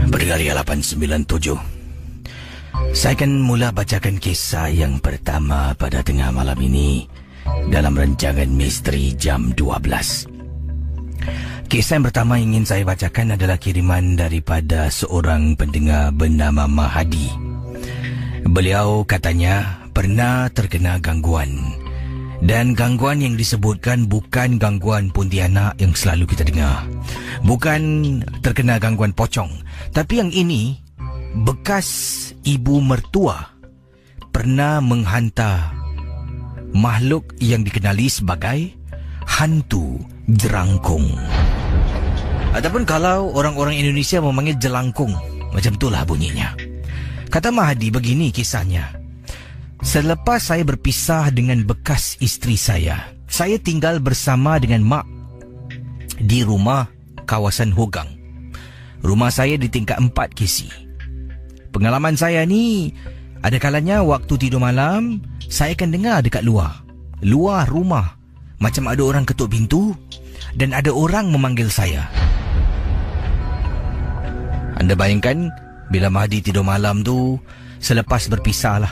Bergaria 897. Saya akan mula bacakan kisah yang pertama pada tengah malam ini dalam rancangan Misteri Jam 12. Kisah yang pertama ingin saya bacakan adalah kiriman daripada seorang pendengar bernama Mahadi. Beliau katanya pernah terkena gangguan. Dan gangguan yang disebutkan bukan gangguan Pontianak yang selalu kita dengar. Bukan terkena gangguan pocong. Tapi yang ini, bekas ibu mertua pernah menghantar makhluk yang dikenali sebagai hantu jerangkung. Ataupun kalau orang-orang Indonesia memanggil jelangkung, macam itulah bunyinya. Kata Mahadi begini kisahnya. Selepas saya berpisah dengan bekas isteri saya tinggal bersama dengan mak di rumah kawasan Hogang. Rumah saya di tingkat 4 KC. Pengalaman saya ni, ada kalanya waktu tidur malam, saya akan dengar dekat luar rumah, macam ada orang ketuk pintu dan ada orang memanggil saya. Anda bayangkan bila Mahdi tidur malam tu selepas berpisah lah.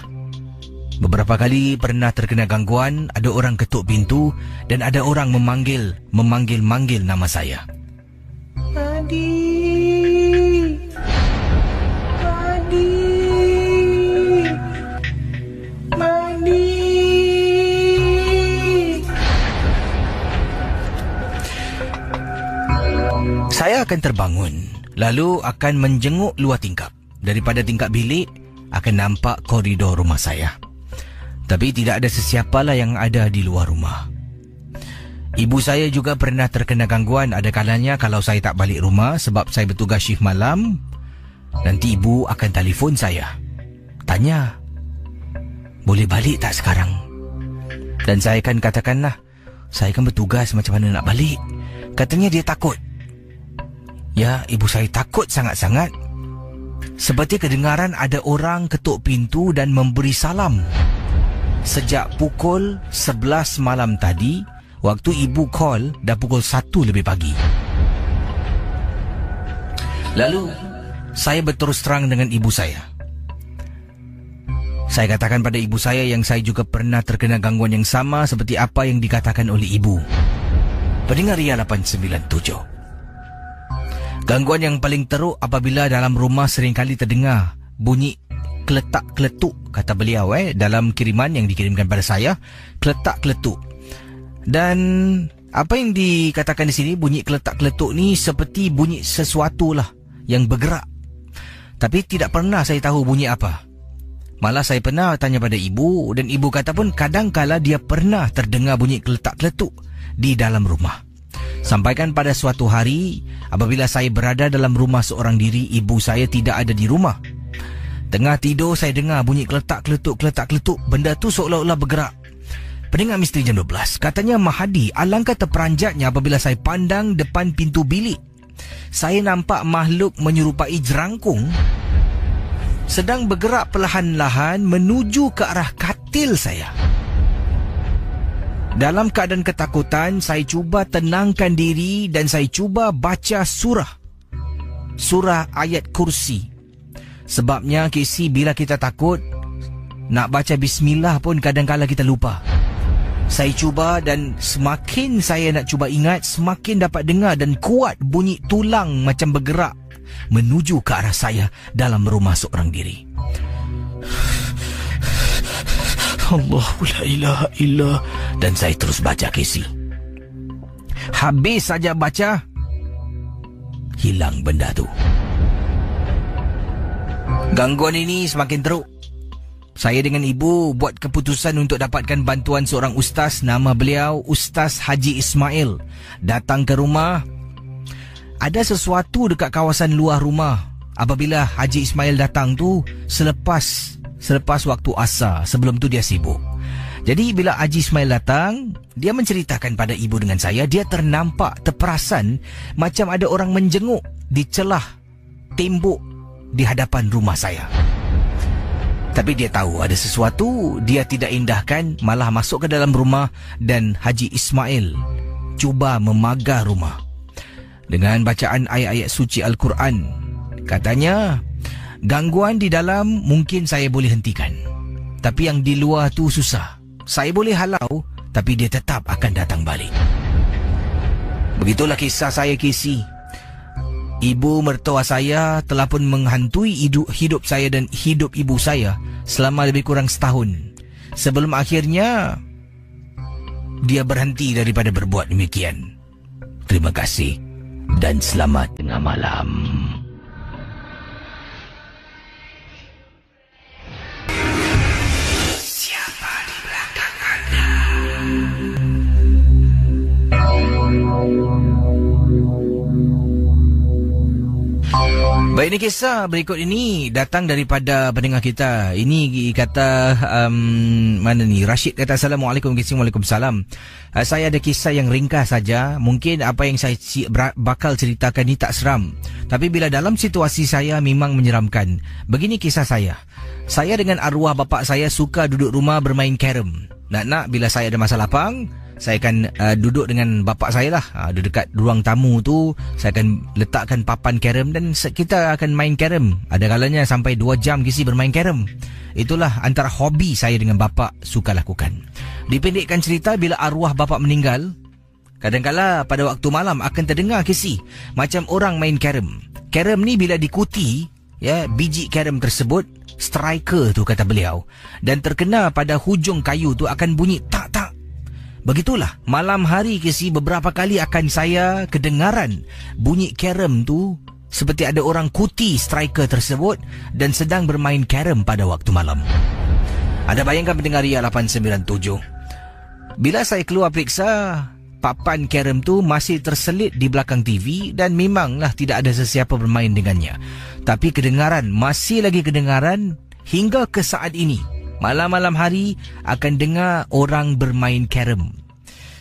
Beberapa kali pernah terkena gangguan, ada orang ketuk pintu dan ada orang memanggil nama saya. Mahdi. Saya akan terbangun, lalu akan menjenguk luar tingkap. Daripada tingkap bilik, akan nampak koridor rumah saya. Tapi tidak ada sesiapalah yang ada di luar rumah. Ibu saya juga pernah terkena gangguan. Ada kalanya kalau saya tak balik rumah sebab saya bertugas shift malam, nanti ibu akan telefon saya. Tanya, boleh balik tak sekarang? Dan saya akan katakanlah, saya kan bertugas, macam mana nak balik? Katanya dia takut. Ya, ibu saya takut sangat-sangat. Seperti kedengaran ada orang ketuk pintu dan memberi salam. Sejak pukul 11 malam tadi, waktu ibu call dah pukul 1 lebih pagi. Lalu, saya berterus terang dengan ibu saya. Saya katakan pada ibu saya yang saya juga pernah terkena gangguan yang sama seperti apa yang dikatakan oleh ibu. Pendengar Ria 897. Gangguan yang paling teruk apabila dalam rumah seringkali terdengar bunyi keletak-keletuk, kata beliau dalam kiriman yang dikirimkan pada saya, keletak-keletuk. Dan apa yang dikatakan di sini, bunyi keletak-keletuk ni seperti bunyi sesuatu lah yang bergerak. Tapi tidak pernah saya tahu bunyi apa. Malah saya pernah tanya pada ibu, dan ibu kata pun kadang-kala dia pernah terdengar bunyi keletak-keletuk di dalam rumah. Sampaikan pada suatu hari, apabila saya berada dalam rumah seorang diri, ibu saya tidak ada di rumah. Tengah tidur saya dengar bunyi keletak-keletuk, keletak-keletuk. Benda tu seolah-olah bergerak. Pendengar Misteri Jam 12, katanya Mahadi, alangkah terperanjatnya apabila saya pandang depan pintu bilik. Saya nampak makhluk menyerupai jerangkung sedang bergerak perlahan-lahan menuju ke arah katil saya. Dalam keadaan ketakutan, saya cuba tenangkan diri dan saya cuba baca surah ayat kursi. Sebabnya KC, bila kita takut, nak baca bismillah pun kadang-kala kita lupa. Saya cuba dan semakin saya nak cuba ingat, semakin dapat dengar dan kuat bunyi tulang macam bergerak menuju ke arah saya dalam rumah seorang diri. Allahu la ilaha illa. Dan saya terus baca KC. Habis saja baca, hilang benda tu. Gangguan ini semakin teruk. Saya dengan ibu buat keputusan untuk dapatkan bantuan seorang ustaz. Nama beliau Ustaz Haji Ismail. Datang ke rumah. Ada sesuatu dekat kawasan luar rumah. Apabila Haji Ismail datang tu selepas waktu asar. Sebelum tu dia sibuk. Jadi bila Haji Ismail datang, dia menceritakan pada ibu dengan saya, dia terperasan macam ada orang menjenguk di celah tembok di hadapan rumah saya. Tapi dia tahu ada sesuatu, dia tidak indahkan, malah masuk ke dalam rumah dan Haji Ismail cuba memagar rumah. Dengan bacaan ayat-ayat suci Al-Quran, Katanya, gangguan di dalam mungkin saya boleh hentikan, tapi yang di luar tu susah. Saya boleh halau, tapi dia tetap akan datang balik. Begitulah kisah saya, Casey. Ibu mertua saya telah pun menghantui hidup saya dan hidup ibu saya selama lebih kurang setahun. Sebelum akhirnya dia berhenti daripada berbuat demikian. Terima kasih dan selamat tengah malam. Siapa di belakang Anda? Baik, ini kisah berikut ini datang daripada pendengar kita. Ini kata mana ni? Rashid kata, Assalamualaikum. Waalaikumsalam. Saya ada kisah yang ringkas saja. Mungkin apa yang saya bakal ceritakan ni tak seram, tapi bila dalam situasi saya memang menyeramkan. Begini kisah saya. Saya dengan arwah bapa saya suka duduk rumah bermain carom. Nak bila saya ada masa lapang, saya akan duduk dengan bapa saya lah, dekat ruang tamu tu. Saya akan letakkan papan carom dan kita akan main carom. Ada kalanya sampai 2 jam kisi bermain carom. Itulah antara hobi saya dengan bapa suka lakukan. Dipendekkan cerita, bila arwah bapa meninggal, kadang-kala pada waktu malam akan terdengar kisi macam orang main carom. Carom ni bila dikuti, ya, biji carom tersebut, striker tu kata beliau, dan terkena pada hujung kayu tu akan bunyi tak-tak. Begitulah, malam hari kesi beberapa kali akan saya kedengaran bunyi carom tu seperti ada orang kuti striker tersebut dan sedang bermain carom pada waktu malam. Anda bayangkan pendengar Ria 897. Bila saya keluar periksa, papan carom tu masih terselit di belakang TV dan memanglah tidak ada sesiapa bermain dengannya. Tapi kedengaran, masih lagi kedengaran hingga ke saat ini. Malam-malam hari akan dengar orang bermain carom.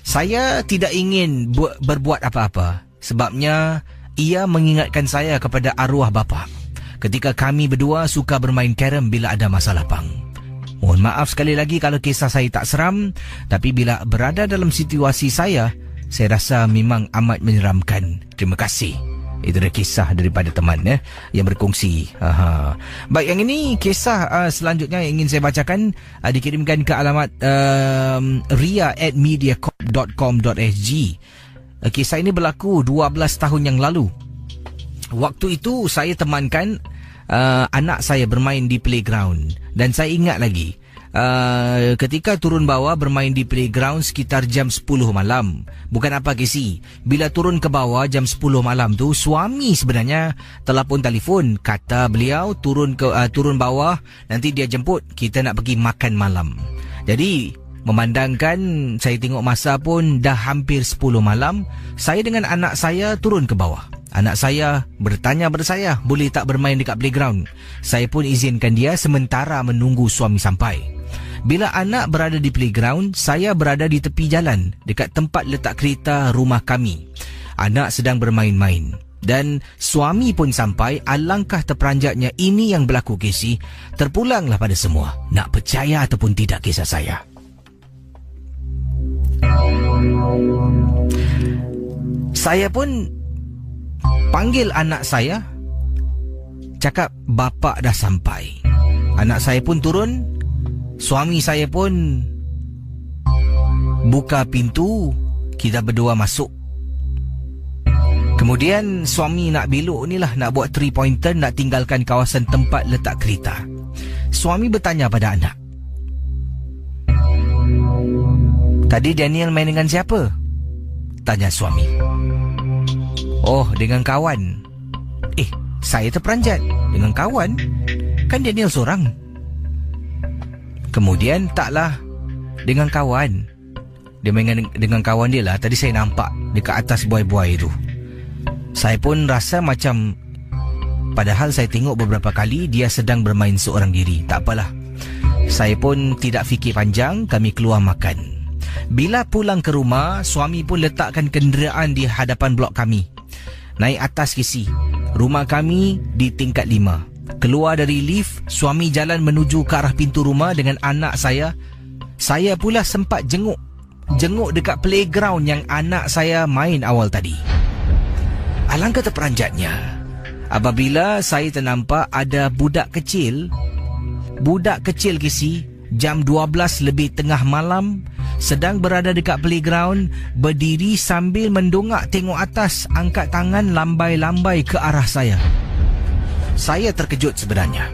Saya tidak ingin berbuat apa-apa, sebabnya ia mengingatkan saya kepada arwah bapa ketika kami berdua suka bermain carom bila ada masa lapang. Mohon maaf sekali lagi kalau kisah saya tak seram, tapi bila berada dalam situasi saya rasa memang amat menyeramkan. Terima kasih. Itu adalah kisah daripada teman yang berkongsi. Baik, yang ini kisah selanjutnya yang ingin saya bacakan, dikirimkan ke alamat ria@mediacorp.com.sg. Kisah ini berlaku 12 tahun yang lalu. Waktu itu saya temankan anak saya bermain di playground, dan saya ingat lagi ketika turun bawah bermain di playground sekitar jam 10 malam. Bukan apa kisi, bila turun ke bawah jam 10 malam tu, suami sebenarnya telah pun telefon. Kata beliau turun bawah, nanti dia jemput, kita nak pergi makan malam. Jadi memandangkan saya tengok masa pun dah hampir 10 malam, saya dengan anak saya turun ke bawah. Anak saya bertanya pada saya, boleh tak bermain dekat playground? Saya pun izinkan dia sementara menunggu suami sampai. Bila anak berada di playground, saya berada di tepi jalan dekat tempat letak kereta rumah kami. Anak sedang bermain-main dan suami pun sampai. Alangkah terperanjatnya ini yang berlaku, Casey. Terpulanglah pada semua, nak percaya ataupun tidak kisah saya. Saya pun panggil anak saya, cakap bapa dah sampai. Anak saya pun turun. Suami saya pun buka pintu, kita berdua masuk. Kemudian suami nak belok ni lah, nak buat 3-pointer, nak tinggalkan kawasan tempat letak kereta. Suami bertanya pada anak, tadi Daniel main dengan siapa? Tanya suami. Oh, dengan kawan. Saya terperanjat. Dengan kawan? Kan Daniel seorang. Kemudian taklah, dengan kawan. Dia main dengan kawan dia lah. Tadi saya nampak dekat atas buai-buai tu. Saya pun rasa macam, padahal saya tengok beberapa kali dia sedang bermain seorang diri. Tak apalah, saya pun tidak fikir panjang, kami keluar makan. Bila pulang ke rumah, suami pun letakkan kenderaan di hadapan blok kami. Naik atas kisi. Rumah kami di tingkat 5. Keluar dari lift, suami jalan menuju ke arah pintu rumah dengan anak saya. Saya pula sempat jenguk dekat playground yang anak saya main awal tadi. Alangkah terperanjatnya, apabila saya ternampak ada budak kecil Casey, jam 12 lebih tengah malam, sedang berada dekat playground, berdiri sambil mendongak tengok atas, angkat tangan lambai-lambai ke arah saya. Saya terkejut sebenarnya.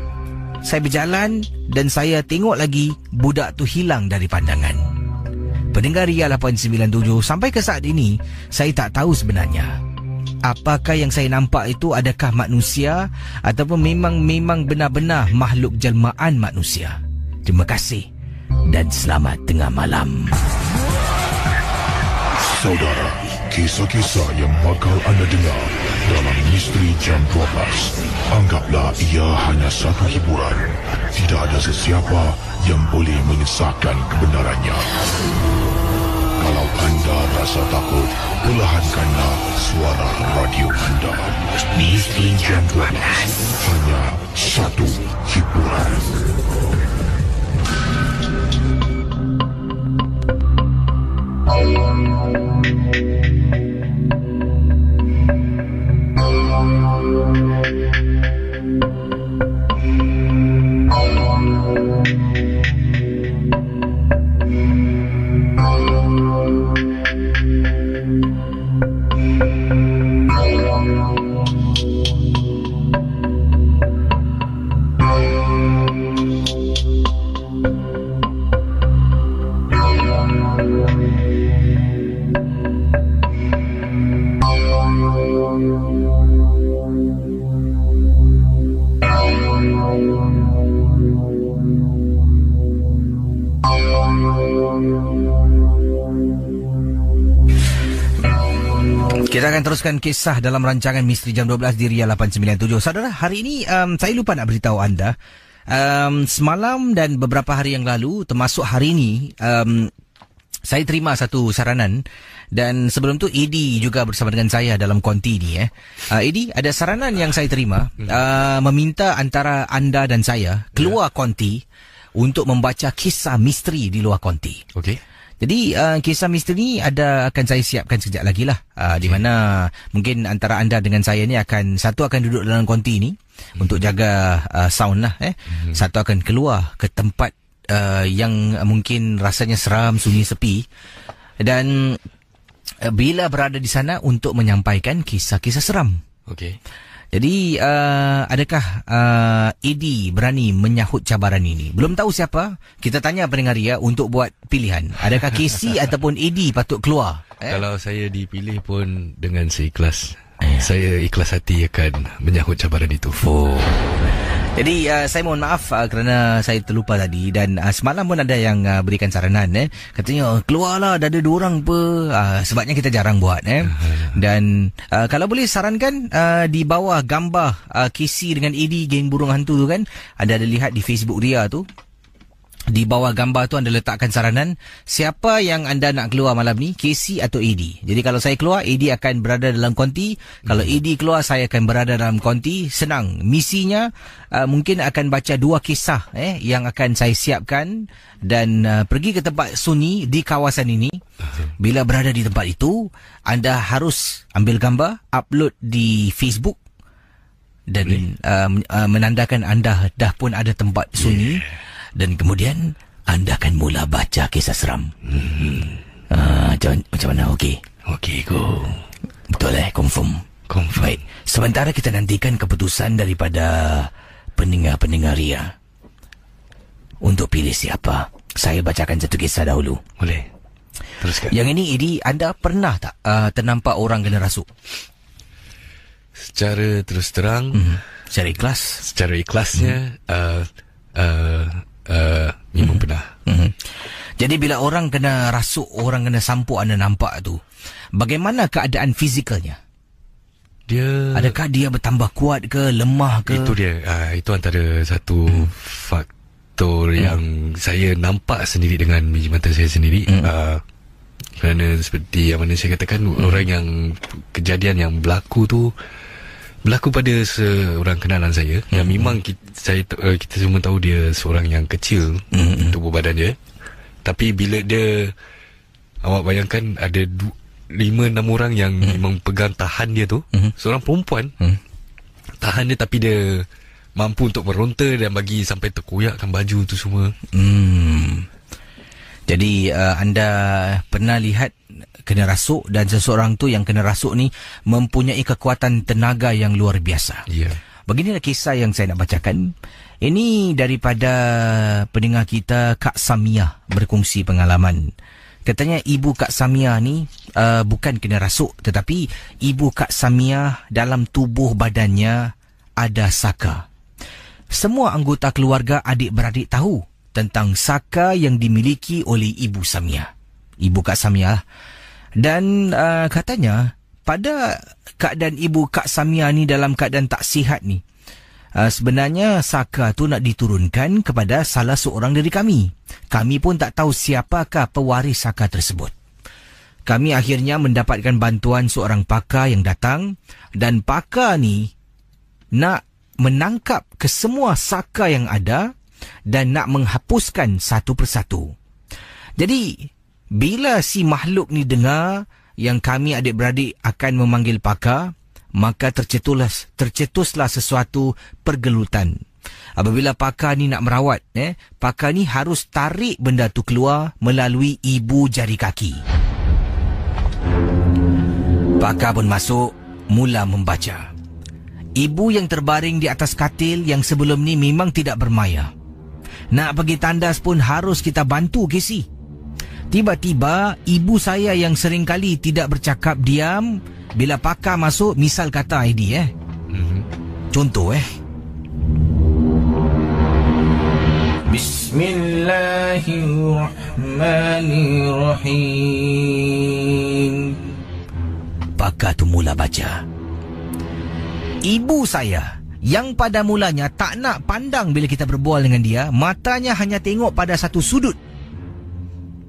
Saya berjalan dan saya tengok lagi budak tu hilang dari pandangan. Pendengar Ria 897, sampai ke saat ini saya tak tahu sebenarnya apakah yang saya nampak itu adakah manusia ataupun memang benar-benar makhluk jelmaan manusia. Terima kasih dan selamat tengah malam. Saudara, kisah-kisah yang bakal anda dengar dalam Misteri Jam 12, anggaplah ia hanya satu hiburan. Tidak ada sesiapa yang boleh mengesahkan kebenarannya. Kalau anda rasa takut, perlahankanlah suara radio anda. Misteri Jam 12, hanya satu hiburan. Kita akan teruskan kisah dalam rancangan Misteri Jam 12 di Ria 897. Saudara, hari ini saya lupa nak beritahu anda. Semalam dan beberapa hari yang lalu, termasuk hari ini, saya terima satu saranan. Dan sebelum tu Eddie juga bersama dengan saya dalam konti ni. Eddie, ada saranan yang saya terima, meminta antara anda dan saya keluar konti untuk membaca kisah misteri di luar konti. Okey. Jadi kisah misteri ni akan saya siapkan sekejap lagi lah. Di mana mungkin antara anda dengan saya ni akan duduk dalam konti ni untuk jaga sound lah. Satu akan keluar ke tempat yang mungkin rasanya seram, sunyi, sepi. Dan bila berada di sana untuk menyampaikan kisah-kisah seram. Okey. Jadi adakah Eddie berani menyahut cabaran ini? Belum tahu siapa. Kita tanya pendengar Ria untuk buat pilihan. Adakah Casey ataupun Eddie patut keluar? Kalau saya dipilih pun dengan seikhlas. Saya ikhlas hati akan menyahut cabaran itu. Jadi saya mohon maaf kerana saya terlupa tadi. Dan semalam pun ada yang berikan saranan. Katanya keluarlah, dah ada 2 orang apa. Sebabnya kita jarang buat. Dan kalau boleh sarankan di bawah gambar Casey dengan Eddie geng burung hantu tu kan, ada lihat di Facebook Ria tu. Di bawah gambar tu anda letakkan saranan siapa yang anda nak keluar malam ni, Casey atau Eddie. Jadi kalau saya keluar, Eddie akan berada dalam konti. Kalau Eddie keluar, saya akan berada dalam konti. Senang. Misinya mungkin akan baca 2 kisah yang akan saya siapkan dan pergi ke tempat sunyi di kawasan ini. Bila berada di tempat itu, anda harus ambil gambar, upload di Facebook dan menandakan anda dah pun ada tempat sunyi. Dan kemudian anda akan mula baca kisah seram. Macam mana? Okey. Okey, go. Betul confirm. Baik. Sementara kita nantikan keputusan daripada pendengar-pendengar Ria untuk pilih siapa. Saya bacakan satu kisah dahulu. Boleh. Teruskan. Yang ini, Eddie, anda pernah tak ternampak orang kena rasuk? Secara terus terang, secara ikhlas? Secara ikhlasnya, memang pernah. Jadi bila orang kena rasuk, orang kena sampuk, anda nampak tu, bagaimana keadaan fizikalnya? Adakah dia bertambah kuat ke, lemah ke? Itu dia. Itu antara satu faktor yang saya nampak sendiri dengan biji mata saya sendiri. Kerana seperti yang mana saya katakan, orang yang kejadian yang berlaku pada seorang kenalan saya yang memang kita semua tahu dia seorang yang kecil tubuh badan dia, tapi bila dia, awak bayangkan ada 5-6 orang yang memang pegang tahan dia tu, seorang perempuan tahan dia, tapi dia mampu untuk meronta dan bagi sampai terkoyakkan baju tu semua. Jadi anda pernah lihat kena rasuk, dan seseorang tu yang kena rasuk ni mempunyai kekuatan tenaga yang luar biasa. Ya. Beginilah kisah yang saya nak bacakan. Ini daripada pendengar kita Kak Samia berkongsi pengalaman. Katanya ibu Kak Samia ni bukan kena rasuk, tetapi ibu Kak Samia dalam tubuh badannya ada saka. Semua anggota keluarga adik-beradik tahu tentang saka yang dimiliki oleh ibu Samia. Ibu Kak Samia. Dan katanya pada keadaan ibu Kak Samia ni dalam keadaan tak sihat ni, sebenarnya saka tu nak diturunkan kepada salah seorang dari kami. Kami pun tak tahu siapakah pewaris saka tersebut. Kami akhirnya mendapatkan bantuan seorang pakar yang datang, dan pakar ni nak menangkap kesemua saka yang ada dan nak menghapuskan satu persatu. Jadi bila si makhluk ni dengar yang kami adik-beradik akan memanggil pakar, maka tercetuslah sesuatu pergelutan. Apabila pakar ni nak merawat, pakar ni harus tarik benda tu keluar melalui ibu jari kaki. Pakar pun masuk, mula membaca. Ibu yang terbaring di atas katil yang sebelum ni memang tidak bermaya. Nak pergi tandas pun harus kita bantu, Casey. Tiba-tiba ibu saya yang sering kali tidak bercakap diam bila pakar masuk, misal kata ID Contoh Bismillahirrahmanirrahim. Pakar tu mula baca. Ibu saya yang pada mulanya tak nak pandang bila kita berbual dengan dia, matanya hanya tengok pada satu sudut.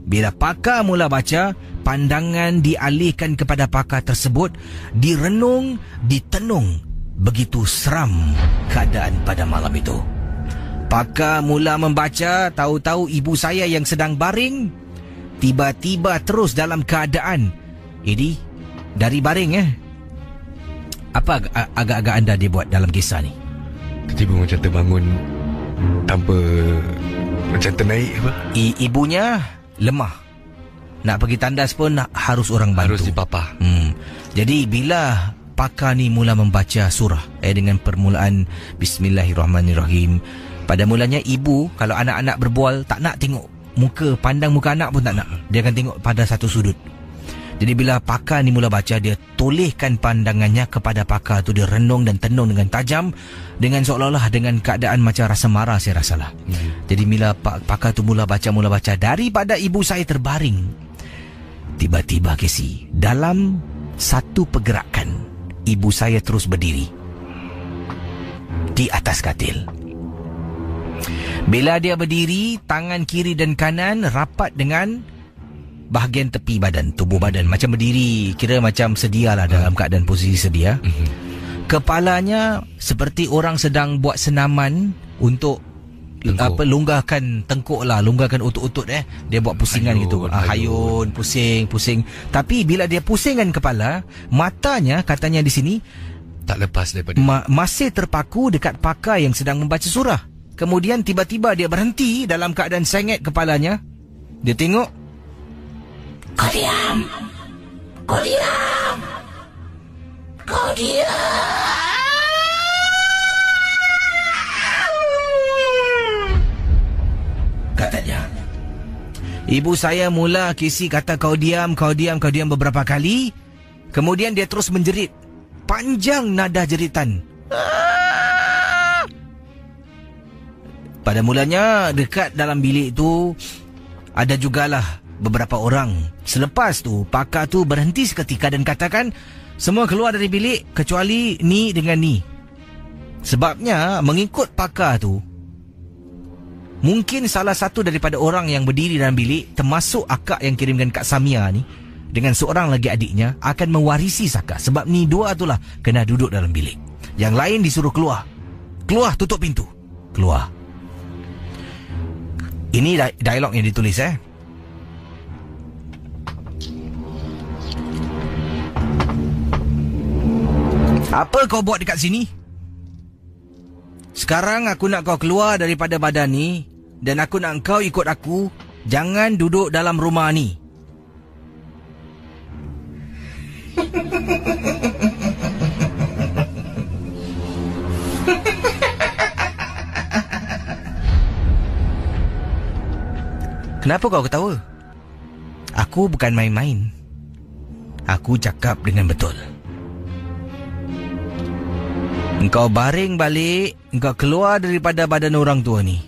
Bila pakar mula baca, pandangan dialihkan kepada pakar tersebut, direnung, ditenung. Begitu seram keadaan pada malam itu. Pakar mula membaca, tahu-tahu ibu saya yang sedang baring tiba-tiba terus dalam keadaan ini dari baring Apa agak-agak anda dia buat dalam kisah ni? Tiba-tiba macam terbangun tanpa macam ternaik apa? Ibunya lemah. Nak pergi tandas pun harus orang bantu. Harus dipapah. Jadi bila pakar ni mula membaca surah dengan permulaan Bismillahirrahmanirrahim. Pada mulanya ibu kalau anak-anak berbual tak nak tengok muka, pandang muka anak pun tak nak. Dia akan tengok pada satu sudut. Jadi bila pakar ni mula baca, dia tolehkan pandangannya kepada pakar tu, dia renung dan tenung dengan tajam, dengan seolah-olah dengan keadaan macam rasa marah, saya rasalah. Jadi bila pakar tu mula baca, daripada ibu saya terbaring, tiba-tiba Casey, dalam satu pergerakan, ibu saya terus berdiri di atas katil. Bila dia berdiri, tangan kiri dan kanan rapat dengan bahagian tepi badan, tubuh badan, macam berdiri, kira macam sedialah dalam keadaan posisi sedia. Kepalanya seperti orang sedang buat senaman untuk longgahkan tengkuk lah, longgahkan otot-otot dia buat pusingan gitu. Hayun, pusing. Tapi bila dia pusingkan kepala, matanya katanya di sini tak lepas daripada masih terpaku dekat pakar yang sedang membaca surah. Kemudian tiba-tiba dia berhenti dalam keadaan sengit kepalanya. Dia tengok, Kau diam. Katanya. Ibu saya mula Casey kata kau diam beberapa kali. Kemudian dia terus menjerit. Panjang nada jeritan. Pada mulanya dekat dalam bilik itu ada jugalah beberapa orang. Selepas tu pakar tu berhenti seketika dan katakan, semua keluar dari bilik kecuali ni dengan ni. Sebabnya mengikut pakar tu, mungkin salah satu daripada orang yang berdiri dalam bilik, termasuk akak yang kirimkan Kak Samia ni, dengan seorang lagi adiknya, akan mewarisi Saka. Sebab ni dua itulah kena duduk dalam bilik. Yang lain disuruh keluar. Keluar, tutup pintu. Keluar. Ini dialog yang ditulis Apa kau buat dekat sini? Sekarang aku nak kau keluar daripada badan ni dan aku nak kau ikut aku. Jangan duduk dalam rumah ni. Kenapa kau ketawa? Aku bukan main-main. Aku cakap dengan betul. Engkau baring balik, engkau keluar daripada badan orang tua ni.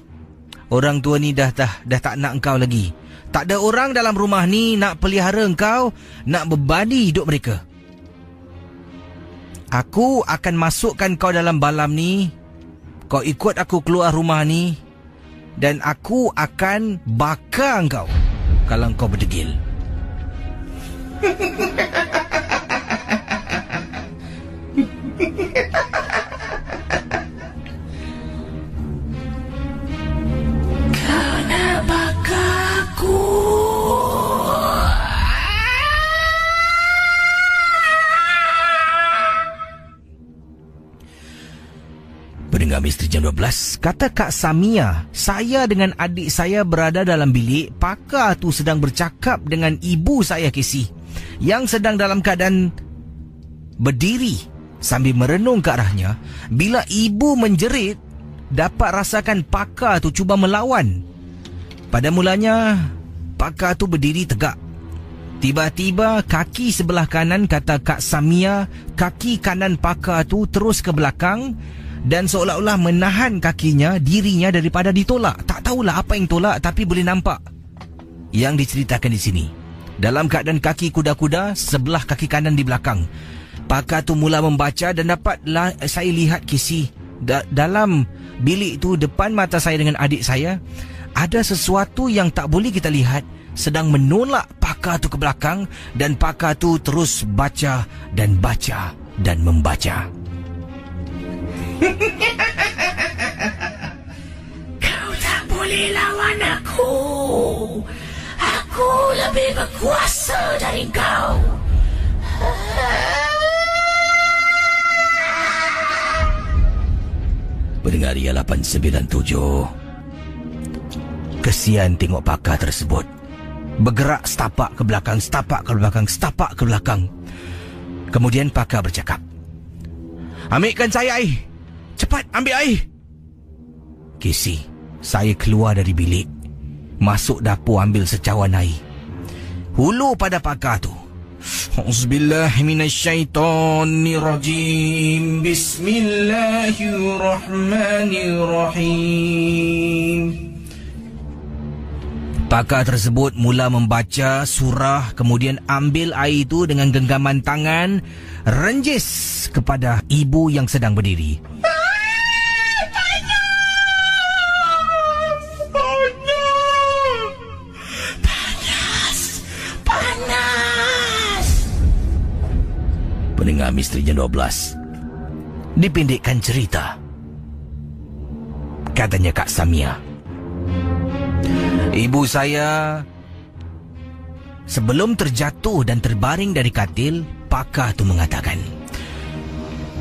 Orang tua ni dah tak nak engkau lagi. Tak ada orang dalam rumah ni nak pelihara engkau, nak berbadi hidup mereka. Aku akan masukkan kau dalam balam ni. Kau ikut aku keluar rumah ni. Dan aku akan bakar engkau kalau engkau berdegil. Kau nak bakar aku? Pendengar Misteri Jam 12, kata Kak Samia, saya dengan adik saya berada dalam bilik. Pakar tu sedang bercakap dengan ibu saya, Casey, yang sedang dalam keadaan berdiri sambil merenung ke arahnya. Bila ibu menjerit, dapat rasakan pakar tu cuba melawan. Pada mulanya, pakar tu berdiri tegak. Tiba-tiba kaki sebelah kanan, kata Kak Samia, kaki kanan pakar tu terus ke belakang dan seolah-olah menahan kakinya, dirinya daripada ditolak. Tak tahulah apa yang tolak, tapi boleh nampak yang diceritakan di sini. Dalam keadaan kaki kuda-kuda, sebelah kaki kanan di belakang. Pakar tu mula membaca dan dapatlah saya lihat, Casey, dalam bilik tu depan mata saya dengan adik saya, ada sesuatu yang tak boleh kita lihat sedang menolak pakar tu ke belakang, dan pakar tu terus baca dan baca dan membaca. Kau tak boleh lawan aku. Aku lebih berkuasa dari kau. Pendengar Ria 897, kesian tengok pakar tersebut bergerak setapak ke belakang, setapak ke belakang, setapak ke belakang. Kemudian pakar bercakap, ambilkan saya air. Cepat, ambil air. Casey, saya keluar dari bilik, masuk dapur ambil secawan air. Hulu pada pakar tu, Auzubillahiminasyaitonirrajim. Bismillahirrahmanirrahim. Pakar tersebut mula membaca surah, kemudian ambil air itu dengan genggaman tangan, renjis kepada ibu yang sedang berdiri. Pendengar Misteri Jam 12, dipendekkan cerita, katanya Kak Samia, ibu saya sebelum terjatuh dan terbaring dari katil, pakar tu mengatakan,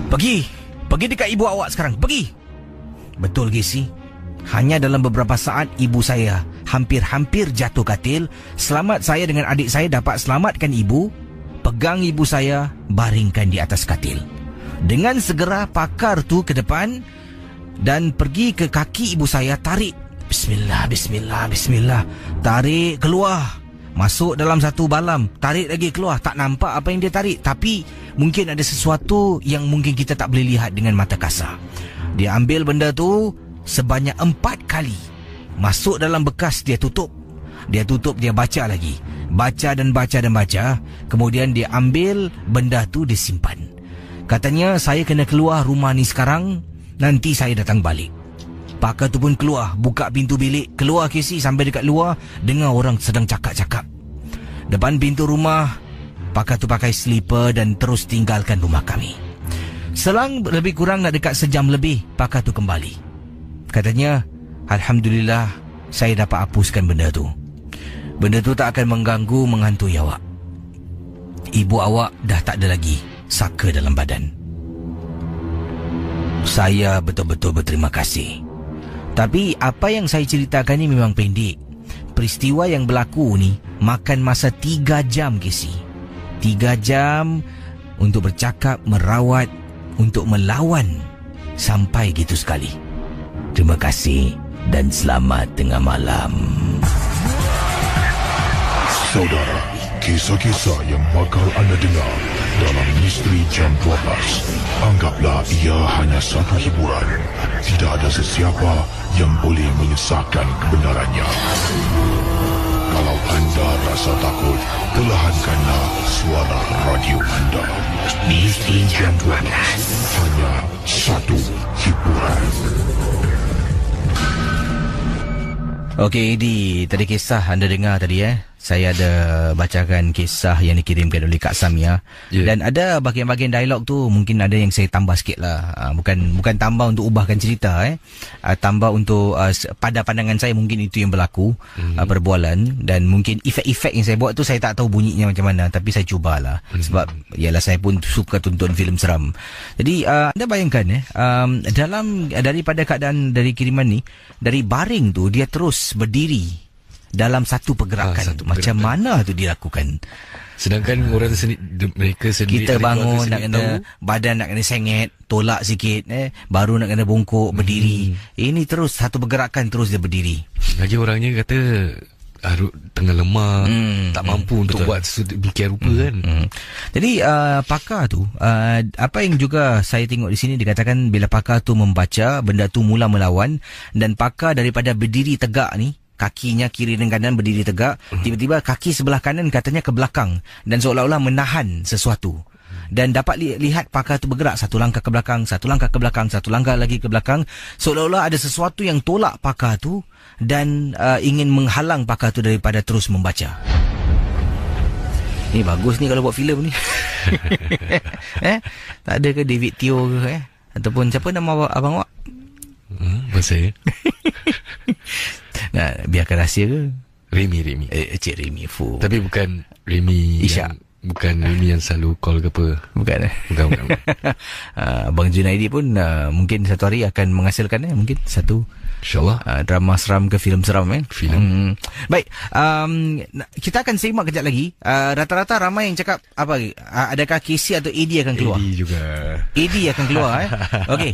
Pergi dekat ibu awak sekarang, pergi. Betul, Casey. Hanya dalam beberapa saat ibu saya hampir-hampir jatuh katil. Selamat saya dengan adik saya dapat selamatkan ibu. Pegang ibu saya, baringkan di atas katil. Dengan segera pakar tu ke depan dan pergi ke kaki ibu saya, tarik. Bismillah, bismillah, bismillah. Tarik keluar. Masuk dalam satu balam, tarik lagi keluar. Tak nampak apa yang dia tarik, tapi mungkin ada sesuatu yang mungkin kita tak boleh lihat dengan mata kasar. Dia ambil benda tu sebanyak 4 kali. Masuk dalam bekas, dia tutup. Dia tutup, dia baca lagi. Baca dan baca dan baca. Kemudian dia ambil benda tu, dia simpan. Katanya, saya kena keluar rumah ni sekarang, nanti saya datang balik. Pakar tu pun keluar, buka pintu bilik, keluar Casey, sampai dekat luar, dengar orang sedang cakap-cakap. Depan pintu rumah, pakar tu pakai slipper dan terus tinggalkan rumah kami. Selang lebih kurang nak dekat sejam lebih, pakar tu kembali. Katanya, Alhamdulillah, saya dapat hapuskan benda tu. Benda tu tak akan mengganggu, menghantui awak. Ibu awak dah tak ada lagi saka dalam badan. Saya betul-betul berterima kasih. Tapi apa yang saya ceritakan ni memang pendek. Peristiwa yang berlaku ni makan masa 3 jam, Casey. 3 jam untuk bercakap, merawat, untuk melawan. Sampai gitu sekali. Terima kasih dan selamat tengah malam. Saudara, kisah-kisah yang bakal anda dengar dalam Misteri Jam 12, anggaplah ia hanya satu hiburan. Tidak ada sesiapa yang boleh menyesatkan kebenarannya. Kalau anda rasa takut, perlahankanlah suara radio anda. Misteri Jam 12, hanya satu hiburan. Okey, Edi, tadi kisah anda dengar tadi Saya ada bacakan kisah yang dikirimkan oleh Kak Samia. Dan ada bahagian-bahagian dialog tu mungkin ada yang saya tambah sikit lah. Bukan tambah untuk ubahkan cerita. Tambah untuk pada pandangan saya mungkin itu yang berlaku. Perbualan. Dan mungkin efek-efek yang saya buat tu saya tak tahu bunyinya macam mana. Tapi saya cubalah. Sebab yalah saya pun suka tonton filem seram. Jadi anda bayangkan daripada keadaan dari kiriman ni, dari baring tu dia terus berdiri dalam satu pergerakan. Macam mana tu dilakukan? Sedangkan orang mereka sendiri, kita bangun nak kena badan nak kena sengit, tolak sikit baru nak kena bongkok berdiri. Ini terus satu pergerakan, terus dia berdiri. Lagi orangnya kata tengah lemah, tak mampu untuk buat bikin rupa kan. Jadi pakar tu apa yang juga saya tengok di sini dikatakan bila pakar tu membaca benda tu mula melawan, dan pakar daripada berdiri tegak ni, kakinya kiri dan kanan berdiri tegak, tiba-tiba kaki sebelah kanan katanya ke belakang dan seolah-olah menahan sesuatu. Dan dapat lihat pakar tu bergerak satu langkah ke belakang, satu langkah ke belakang, satu langkah lagi ke belakang, seolah-olah ada sesuatu yang tolak pakar tu dan ingin menghalang pakar tu daripada terus membaca. Ni bagus ni kalau buat filem ni. Tak ada ke David Teo ke ataupun siapa nama abang awak? Saya. Nah, biarkan rahsia ke? Remy. Cik Remy. Tapi bukan Remy Isyak. Bukan Remy yang selalu call ke apa. Bukan. Abang Junaidi pun mungkin satu hari akan menghasilkan mungkin satu, InsyaAllah, drama seram ke filem seram filem. Baik, kita akan semak kejap lagi. Rata-rata ramai yang cakap apa, adakah Casey atau Eddie akan keluar? Eddie juga. Eddie akan keluar. Okey,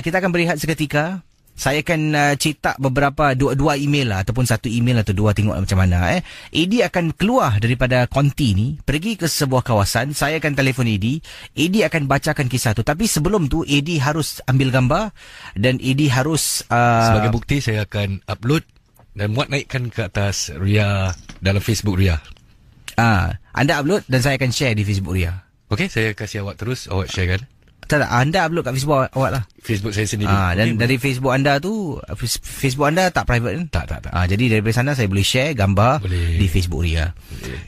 kita akan berehat seketika. Saya akan cetak beberapa dua email lah, ataupun satu email atau dua, tengok macam mana. Eddie akan keluar daripada konti ni, pergi ke sebuah kawasan. Saya akan telefon Eddie. Eddie akan bacakan kisah tu. Tapi sebelum tu Eddie harus ambil gambar dan Eddie harus sebagai bukti saya akan upload dan muat naikkan ke atas Ria dalam Facebook Ria. Anda upload dan saya akan share di Facebook Ria. Okey, saya kasih awak terus, awak share kan? Tak, anda upload kat Facebook awak lah. Facebook saya sendiri. Dan dari Facebook anda tu, Facebook anda tak private kan? Tak. Jadi daripada sana saya boleh share gambar di Facebook Ria.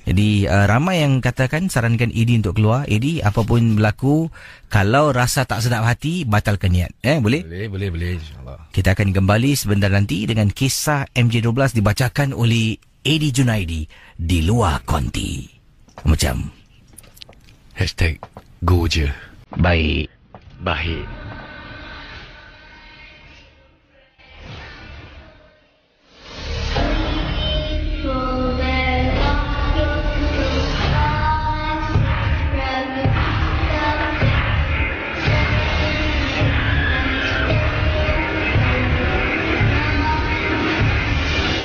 Jadi ramai yang katakan, sarankan Eddie untuk keluar. Eddie, apapun berlaku, kalau rasa tak sedap hati, batalkan niat. Boleh? Boleh, insyaAllah. Kita akan kembali sebentar nanti dengan kisah MJ12 dibacakan oleh Eddie Junaidi di luar konti. Macam #go je. Baik.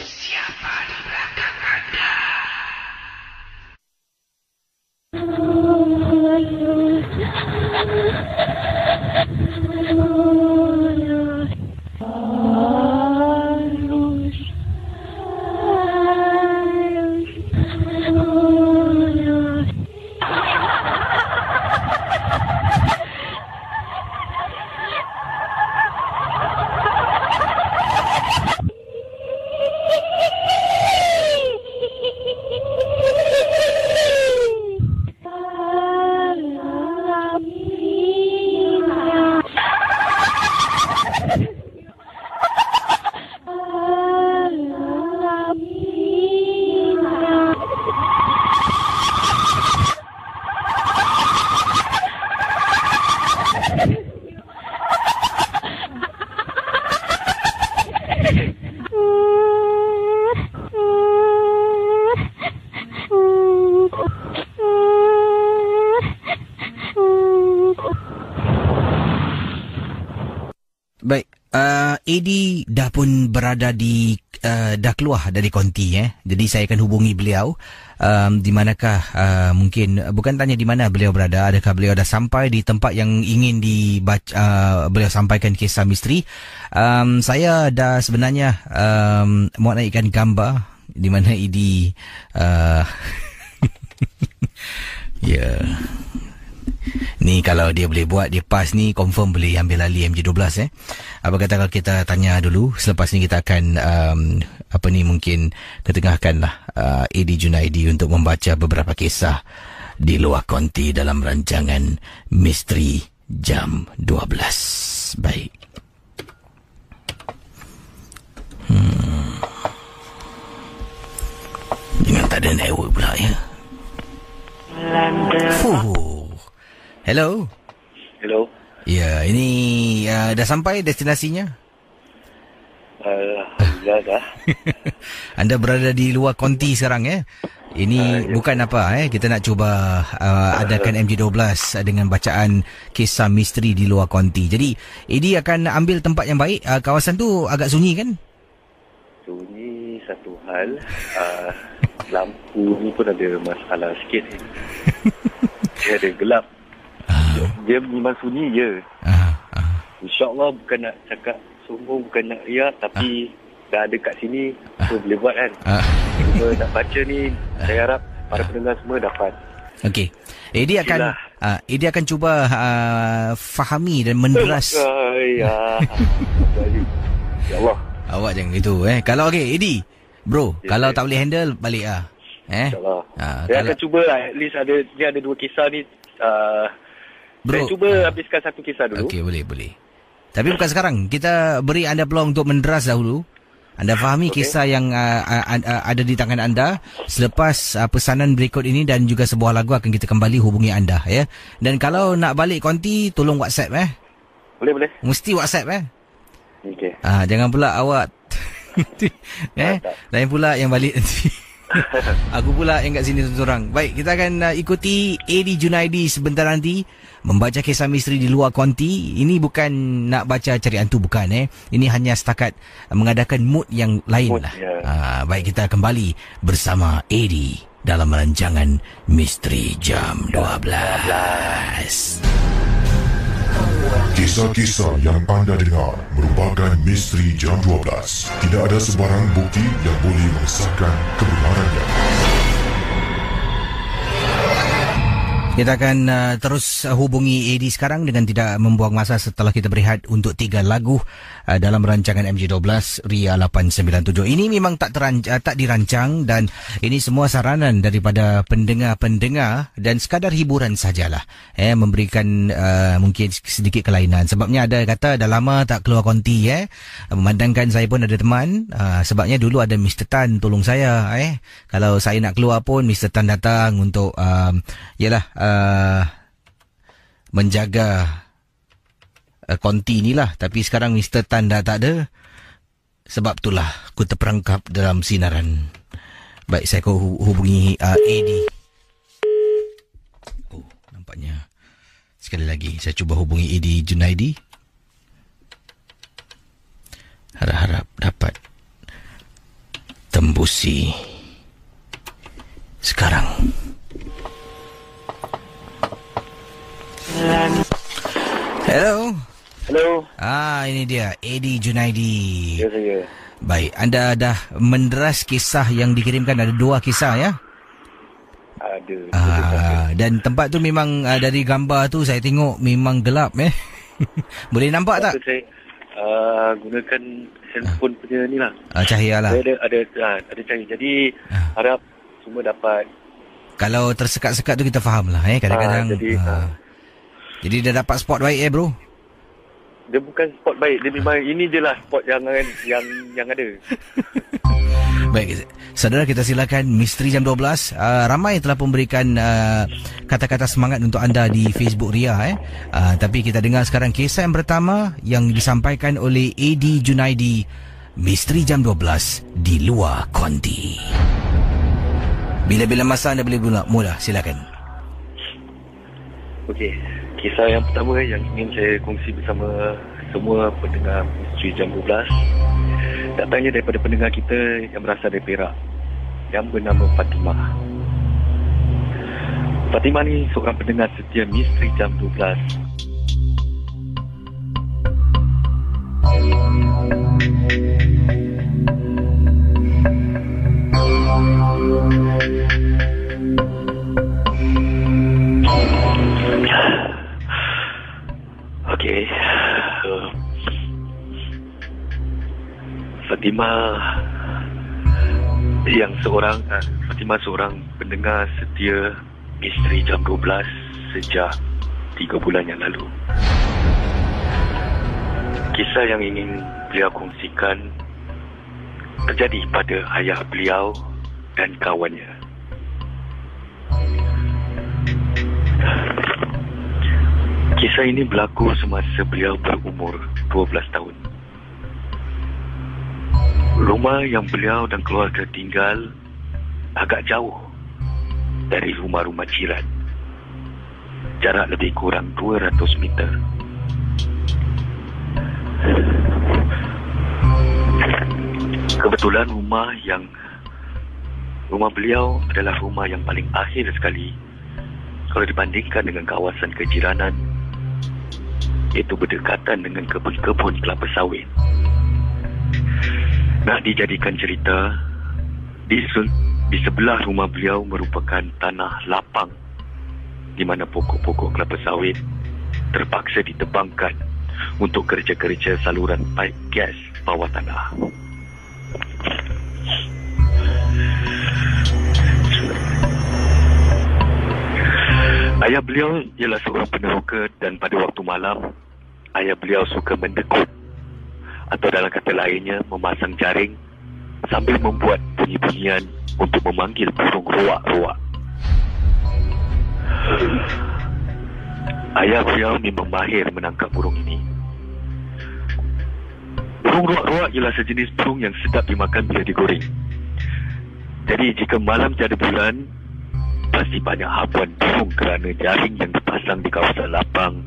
Siapa di belakang Anda? Baik. AD dah pun berada di dah keluar dari konti jadi saya akan hubungi beliau di manakah mungkin bukan tanya di mana beliau berada, adakah beliau dah sampai di tempat yang ingin beliau sampaikan kisah misteri. Saya dah sebenarnya mau naikkan gambar di mana AD ya. Ni kalau dia boleh buat, dia pas ni confirm boleh ambil alih MJ12 Apa kata kalau kita tanya dulu, selepas ni kita akan mungkin ketengahkanlah AD Junaidi untuk membaca beberapa kisah di luar konti dalam rancangan Misteri Jam 12. Baik. Dengan tak ada network pula ya. Hello. Hello. Ya, ini dah sampai destinasinya? Alhamdulillah dah. Anda berada di luar konti sekarang Ini bukan apa kita nak cuba adakan MJ12 dengan bacaan kisah misteri di luar konti. Jadi, Edi akan ambil tempat yang baik. Kawasan tu agak sunyi kan? Sunyi satu hal. Lampu ni pun ada masalah sikit. Dia ada gelap. Dia memang sunyi je. InsyaAllah bukan nak cakap sombong, bukan nak riak, tapi dah ada kat sini, so boleh buat kan. Cuma nak baca ni, saya harap para pendengar semua dapat. Okey. Edi akan cuba fahami dan menderas. Ya Allah. Awak jangan gitu Kalau Edi, bro, kalau tak boleh handle balik InsyaAllah. Saya akan cuba at least ada dua kisah ni. Bro, saya cuba habiskan satu kisah dulu. Okey, boleh. Tapi bukan sekarang. Kita beri anda peluang untuk menderas dahulu. Anda fahami kisah yang ada di tangan anda. Selepas pesanan berikut ini dan juga sebuah lagu akan kita kembali hubungi anda Dan kalau nak balik konti, tolong WhatsApp Boleh. Mesti WhatsApp Okey. Jangan pula awak lain pula yang balik nanti. Aku pula yang kat sini seorang. Baik, kita akan ikuti AD Junaidi sebentar nanti membaca kisah misteri di luar konti. Ini bukan nak baca cari hantu, bukan Ini hanya setakat mengadakan mood yang lain lah. Baik, kita kembali bersama AD dalam rancangan Misteri Jam 12. Kisah-kisah yang anda dengar merupakan misteri Jam 12. Tidak ada sebarang bukti yang boleh mengesahkan kebenarannya. Kita akan terus hubungi AD sekarang dengan tidak membuang masa setelah kita berehat untuk 3 lagu dalam rancangan MJ12 Ria 897. Ini memang tak dirancang dan ini semua saranan daripada pendengar-pendengar dan sekadar hiburan sajalah. Memberikan mungkin sedikit kelainan. Sebabnya ada kata dah lama tak keluar konti memandangkan saya pun ada teman. Sebabnya dulu ada Mr. Tan tolong saya kalau saya nak keluar pun Mr. Tan datang untuk menjaga konti ni lah. Tapi sekarang Mr. Tan dah tak ada. Sebab itulah aku terperangkap dalam sinaran. Baik, saya akan hubungi AD. Oh, nampaknya sekali lagi saya cuba hubungi AD Junaidi. Harap-harap dapat tembusi sekarang. Hello. Ini dia AD Junaidi. Ya, saya. Baik, anda dah menderas kisah yang dikirimkan. Ada 2 kisah Ada. Dan tempat tu memang dari gambar tu saya tengok memang gelap Boleh nampak tak? Saya gunakan handphone punya ni lah. Cahaya lah. Ada cahaya. Jadi harap semua dapat. Kalau tersekat-sekat tu kita faham lah kadang-kadang. Jadi dah dapat spot baik bro? Dia bukan spot baik. Dia memang ini je lah spot yang ada. Baik, saudara, kita silakan Misteri Jam 12. Ramai telah memberikan kata-kata semangat untuk anda di Facebook Ria tapi kita dengar sekarang kisah yang pertama yang disampaikan oleh AD Junaidi. Misteri Jam 12 di luar konti. Bila-bila masa anda boleh mula, silakan. Okey. Kisah yang pertama yang ingin saya kongsi bersama semua pendengar Misteri Jam 12. Datangnya daripada pendengar kita yang berasal dari Perak, yang bernama Fatimah. Fatimah ni seorang pendengar setia Misteri Jam 12. Okey. Fatimah seorang pendengar setia Misteri Jam 12 sejak 3 bulan yang lalu. Kisah yang ingin beliau kongsikan terjadi pada ayah beliau dan kawannya. Kisah ini berlaku semasa beliau berumur 12 tahun. Rumah yang beliau dan keluarga tinggal agak jauh dari rumah-rumah jiran. Jarak lebih kurang 200 meter. Kebetulan rumah beliau adalah rumah yang paling akhir sekali kalau dibandingkan dengan kawasan kejiranan, iaitu berdekatan dengan kebun-kebun kelapa sawit. Nak dijadikan cerita, di sebelah rumah beliau merupakan tanah lapang di mana pokok-pokok kelapa sawit terpaksa ditebangkan untuk kerja-kerja saluran paip gas bawah tanah. Ayah beliau ialah seorang peneroka dan pada waktu malam, ayah beliau suka mendekut atau dalam kata lainnya memasang jaring sambil membuat bunyi-bunyian untuk memanggil burung roak-roak. Ayah beliau memang mahir menangkap burung ini. Burung roak-roak ialah sejenis burung yang sedap dimakan bila digoreng. Jadi jika malam tiada bulan, pasti banyak habuan burung kerana jaring yang dipasang di kawasan lapang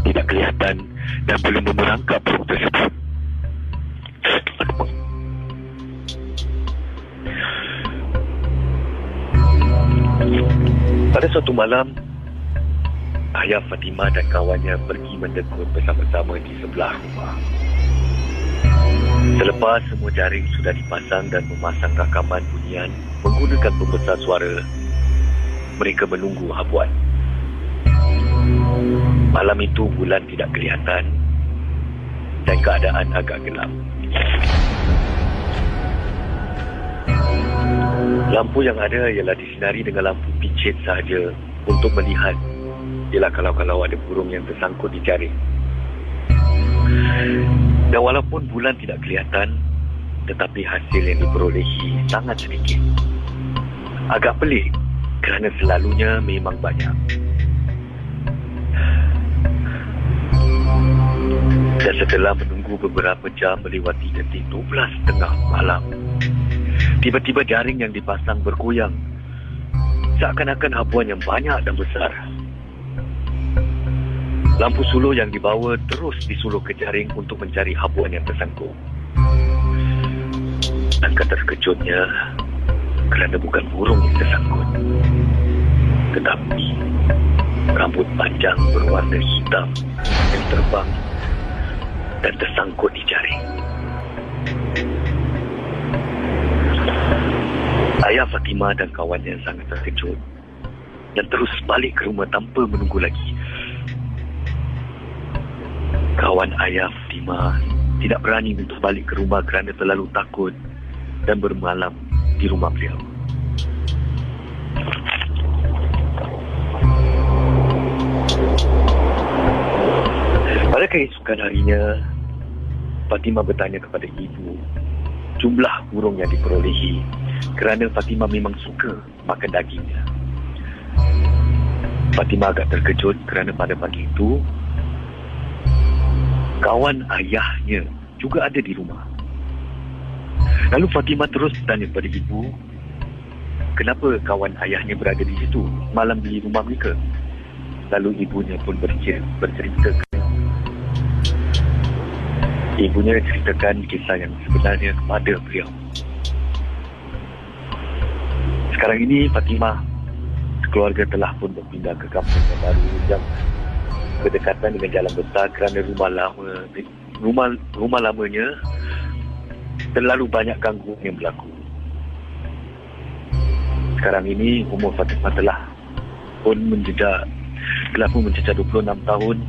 tidak kelihatan dan belum merangkap burung tersebut. Pada suatu malam, ayah Fatimah dan kawannya pergi mendekut bersama-sama di sebelah rumah. Selepas semua jaring sudah dipasang dan memasang rakaman bunyian menggunakan pembesar suara, mereka menunggu habuan. Malam itu bulan tidak kelihatan dan keadaan agak gelap. Lampu yang ada ialah disinari dengan lampu picit sahaja untuk melihat ialah kalau ada burung yang tersangkut di jaring. Dan walaupun bulan tidak kelihatan, tetapi hasil yang diperolehi sangat sedikit. Agak pelik kerana selalunya memang banyak. Dan setelah menunggu beberapa jam melewati detik 12:30 malam, tiba-tiba jaring yang dipasang bergoyang, seakan-akan habuan yang banyak dan besar. Lampu suluh yang dibawa terus disuluh ke jaring untuk mencari habuan yang tersangkut. Angka terkejutnya kerana bukan burung yang tersangkut, tetapi rambut panjang berwarna hitam yang terbang dan tersangkut di jaring. Ayah Fatimah dan kawannya sangat terkejut dan terus balik ke rumah tanpa menunggu lagi. Kawan ayah Fatimah tidak berani untuk balik ke rumah kerana terlalu takut dan bermalam di rumah beliau. Pada keesokan harinya, Fatimah bertanya kepada ibu jumlah burung yang diperolehi kerana Fatimah memang suka makan dagingnya. Fatimah agak terkejut kerana pada pagi itu kawan ayahnya juga ada di rumah. Lalu Fatimah terus bertanya kepada ibu, kenapa kawan ayahnya berada di situ malam di rumah mereka? Lalu ibunya pun bercerita Ibunya ceritakan kisah yang sebenarnya kepada beliau. Sekarang ini Fatimah, keluarga telah pun berpindah ke kampung yang baru yang berdekatan dengan jalan besar kerana rumah lamanya terlalu banyak gangguan yang berlaku. Sekarang ini umur Fatimah telah pun menjejak 26 tahun.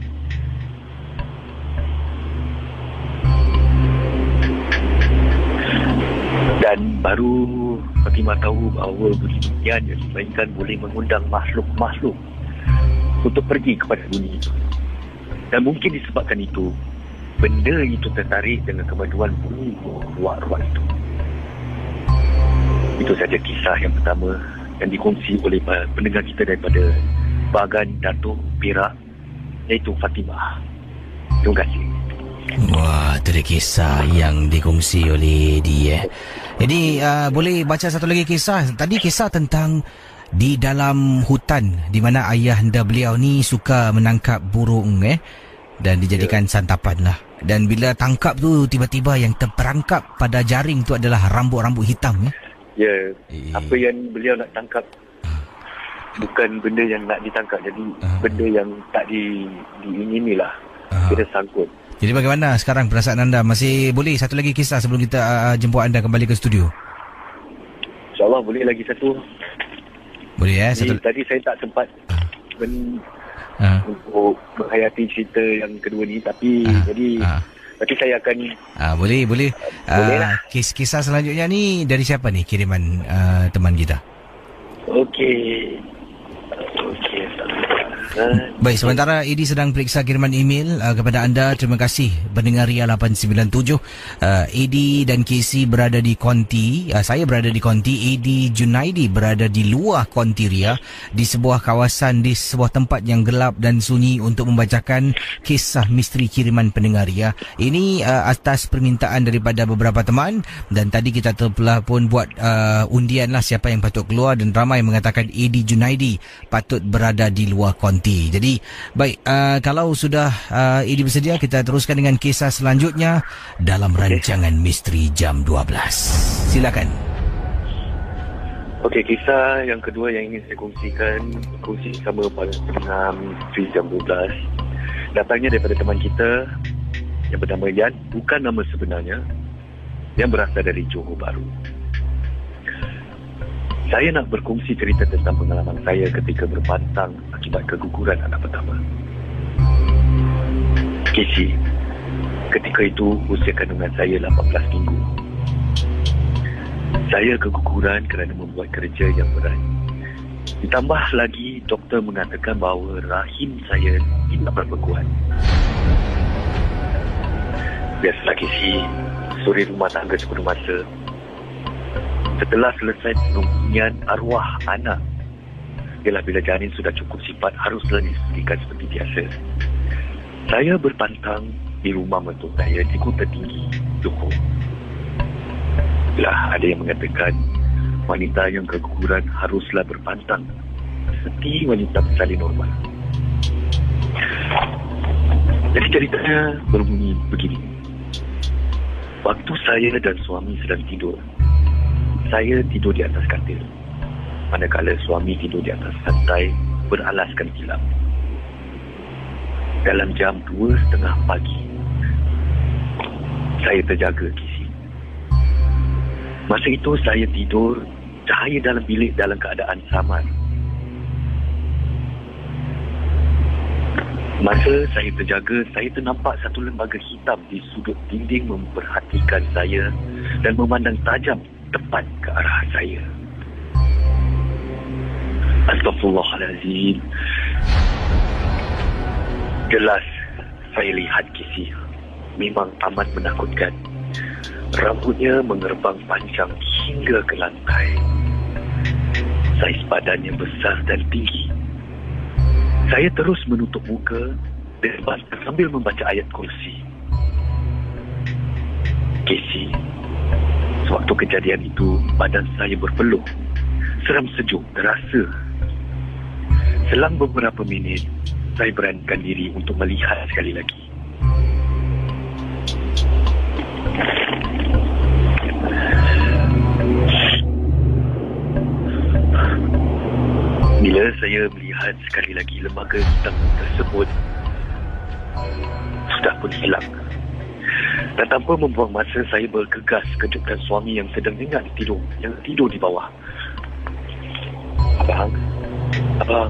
Dan baru Fatimah tahu bahawa bumi dunianya melainkan boleh mengundang makhluk-makhluk untuk pergi kepada bumi itu. Dan mungkin disebabkan itu, benda itu tertarik dengan kemajuan bumi ruang-ruang itu. Itu saja kisah yang pertama yang dikongsi oleh pendengar kita daripada Bagan Datuk Perak, iaitu Fatimah. Terima kasih. Wah, itu dia kisah yang dikongsi oleh dia. Jadi boleh baca satu lagi kisah. Tadi kisah tentang di dalam hutan di mana ayah anda beliau ni suka menangkap burung dan dijadikan santapan lah. Dan bila tangkap tu tiba-tiba yang terperangkap pada jaring tu adalah rambut-rambut hitam Ya, apa yang beliau nak tangkap bukan benda yang nak ditangkap. Jadi benda yang tak diingini lah. Kira sangkut. Jadi bagaimana sekarang perasaan anda? Masih boleh satu lagi kisah sebelum kita jemput anda kembali ke studio? InsyaAllah boleh lagi satu. Boleh satu. Tadi saya tak sempat untuk menghayati cerita yang kedua ni. Tapi tapi saya akan boleh lah. Kisah selanjutnya ni dari siapa ni kiriman teman kita? Okey. Baik, sementara Edi sedang periksa kiriman email kepada anda. Terima kasih pendengar Ria 897. Edi dan Casey berada di Konti, saya berada di Konti, Edi Junaidi berada di luar Konti Ria, di sebuah kawasan, di sebuah tempat yang gelap dan sunyi untuk membacakan kisah misteri kiriman pendengar Ria. Ini atas permintaan daripada beberapa teman, dan tadi kita telah pun buat undian lah siapa yang patut keluar, dan ramai mengatakan Edi Junaidi patut berada di luar Konti. Jadi baik, kalau sudah Edi bersedia, kita teruskan dengan kisah selanjutnya dalam rancangan Misteri Jam 12. Silakan. Okey, kisah yang kedua yang ingin saya kongsi sama pada pendengar Misteri Jam 12 datangnya daripada teman kita yang bernama Yan, bukan nama sebenarnya, yang berasal dari Johor Bahru. Saya nak berkongsi cerita tentang pengalaman saya ketika berpantang akibat keguguran anak pertama. Casey, ketika itu usia kandungan saya 18 minggu. Saya keguguran kerana membuat kerja yang berat. Ditambah lagi, doktor mengatakan bahawa rahim saya tidak berapa kuat. Biasalah Casey, suri rumah tangga sepenuh masa. Setelah selesai penumpuan arwah anak, bila janin sudah cukup sifat, haruslah disuntikan seperti biasa. Saya berpantang di rumah mentua saya di Kota Tinggi, Johor. Ada yang mengatakan wanita yang keguguran haruslah berpantang seperti wanita bersalin normal. Jadi ceritanya berbunyi begini. Waktu saya dan suami sedang tidur, saya tidur di atas katil, manakala suami tidur di atas santai beralaskan tilam. Dalam jam 2:30 pagi, saya terjaga Casey. Masa itu saya tidur, cahaya dalam bilik dalam keadaan samar. Masa saya terjaga, saya ternampak satu lembaga hitam di sudut dinding memperhatikan saya dan memandang tajam tepat ke arah saya. Astaghfirullahalazim. Jelas saya lihat Casey. Memang amat menakutkan. Rambutnya mengerbang panjang hingga ke lantai. Saiz badannya besar dan tinggi. Saya terus menutup muka dan sambil membaca ayat kursi. Casey, sewaktu kejadian itu, badan saya berpeluh. Seram sejuk terasa. Selang beberapa minit, saya beranikan diri untuk melihat sekali lagi. saya melihat sekali lagi lembaga hitam tersebut sudah pun hilang. Dan tanpa membuang masa, saya bergegas kejutkan suami yang sedang ingat tidur, yang tidur di bawah. Abang, bang,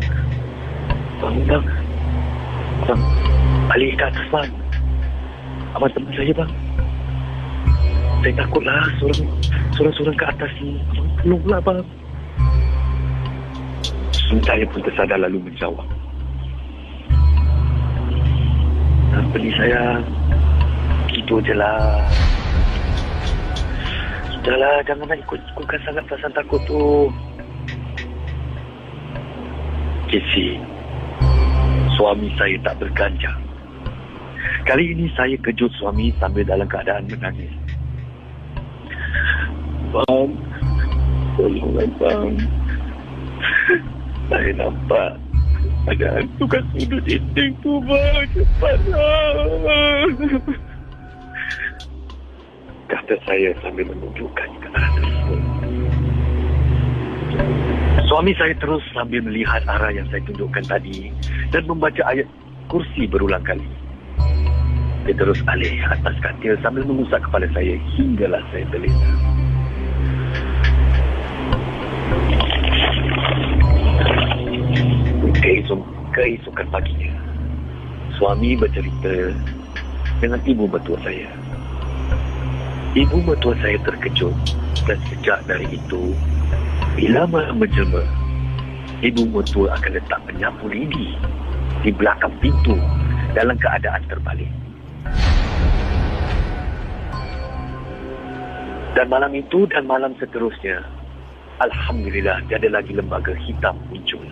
balik ke atas bang. Abang teman saya bang. Saya takutlah sorang-sorang ke atas ni. Abang tolonglah bang. Saya pun tersadar lalu menjawab. Beli saya gitu je lah. Sudahlah, jangan nak ikutkan sangat perasaan takut tu. Casey, suami saya tak berganjang. Kali ini saya kejut suami sambil dalam keadaan menangis. Bang, tolonglah bang. Saya nampak ada hantu kat sudut dinding tu bang. Cepatlah. Kata saya sambil menunjukkan ke arah tersebut. Suami saya terus sambil melihat arah yang saya tunjukkan tadi dan membaca ayat kursi berulang kali. Dia terus alih atas katil sambil mengusap kepala saya hinggalah saya terlena. Keesokan paginya, suami bercerita dengan ibu mertua saya. Ibu mertua saya terkejut dan sejak dari itu, bila malam menjelma, ibu mertua akan letak penyapu lidi di belakang pintu dalam keadaan terbalik. Dan malam itu dan malam seterusnya, alhamdulillah tiada lagi lembaga hitam muncul.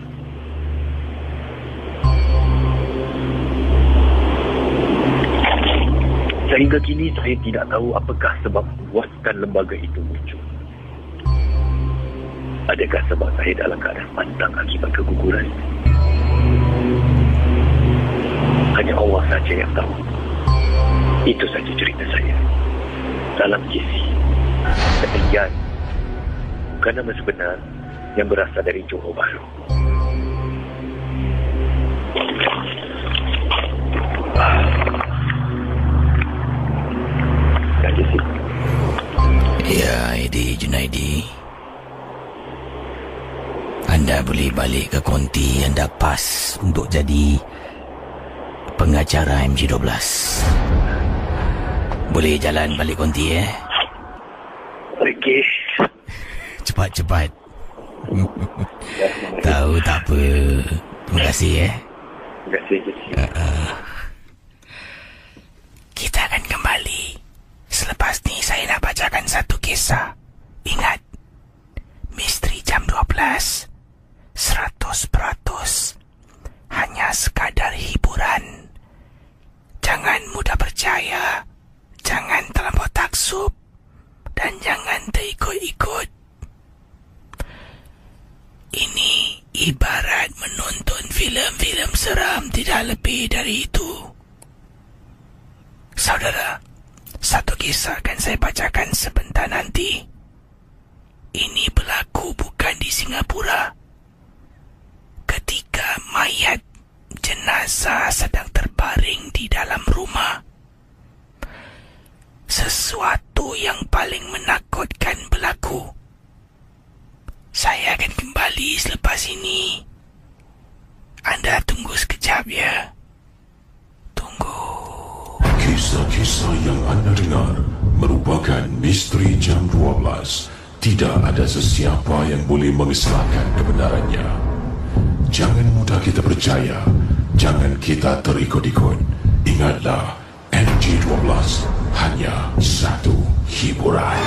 Sehingga kini saya tidak tahu apakah sebab buatan lembaga itu muncul. Adakah sebab saya dalam keadaan pantang akibat keguguran? Hanya Allah saja yang tahu. Itu saja cerita saya. Dalam kisi, Ian bukan nama sebenar yang berasal dari Johor Bahru. Ya, Edi Junaidi, anda boleh balik ke konti anda pas untuk jadi pengacara MG12. Boleh jalan balik konti Okey. Cepat-cepat. Tahu tak apa. Terima kasih Terima kasih. Kita akan kembali. Selepas ni saya nak bacakan satu kisah. Ingat, misteri jam 12 100% hanya sekadar hiburan. Jangan mudah percaya, jangan terlampau taksub, dan jangan terikut-ikut. Ini ibarat menonton filem-filem seram, tidak lebih dari itu. Saudara, satu kisah akan saya bacakan sebentar nanti. Ini berlaku bukan di Singapura. Ketika mayat jenazah sedang terbaring di dalam rumah, sesuatu yang paling menakutkan berlaku. Saya akan kembali selepas ini. Anda tunggu sekejap ya. Tunggu. Kisah-kisah yang anda dengar merupakan misteri jam 12. Tidak ada sesiapa yang boleh mengesahkan kebenarannya. Jangan mudah kita percaya. Jangan kita terikut-ikut. Ingatlah, MG12 hanya satu hiburan.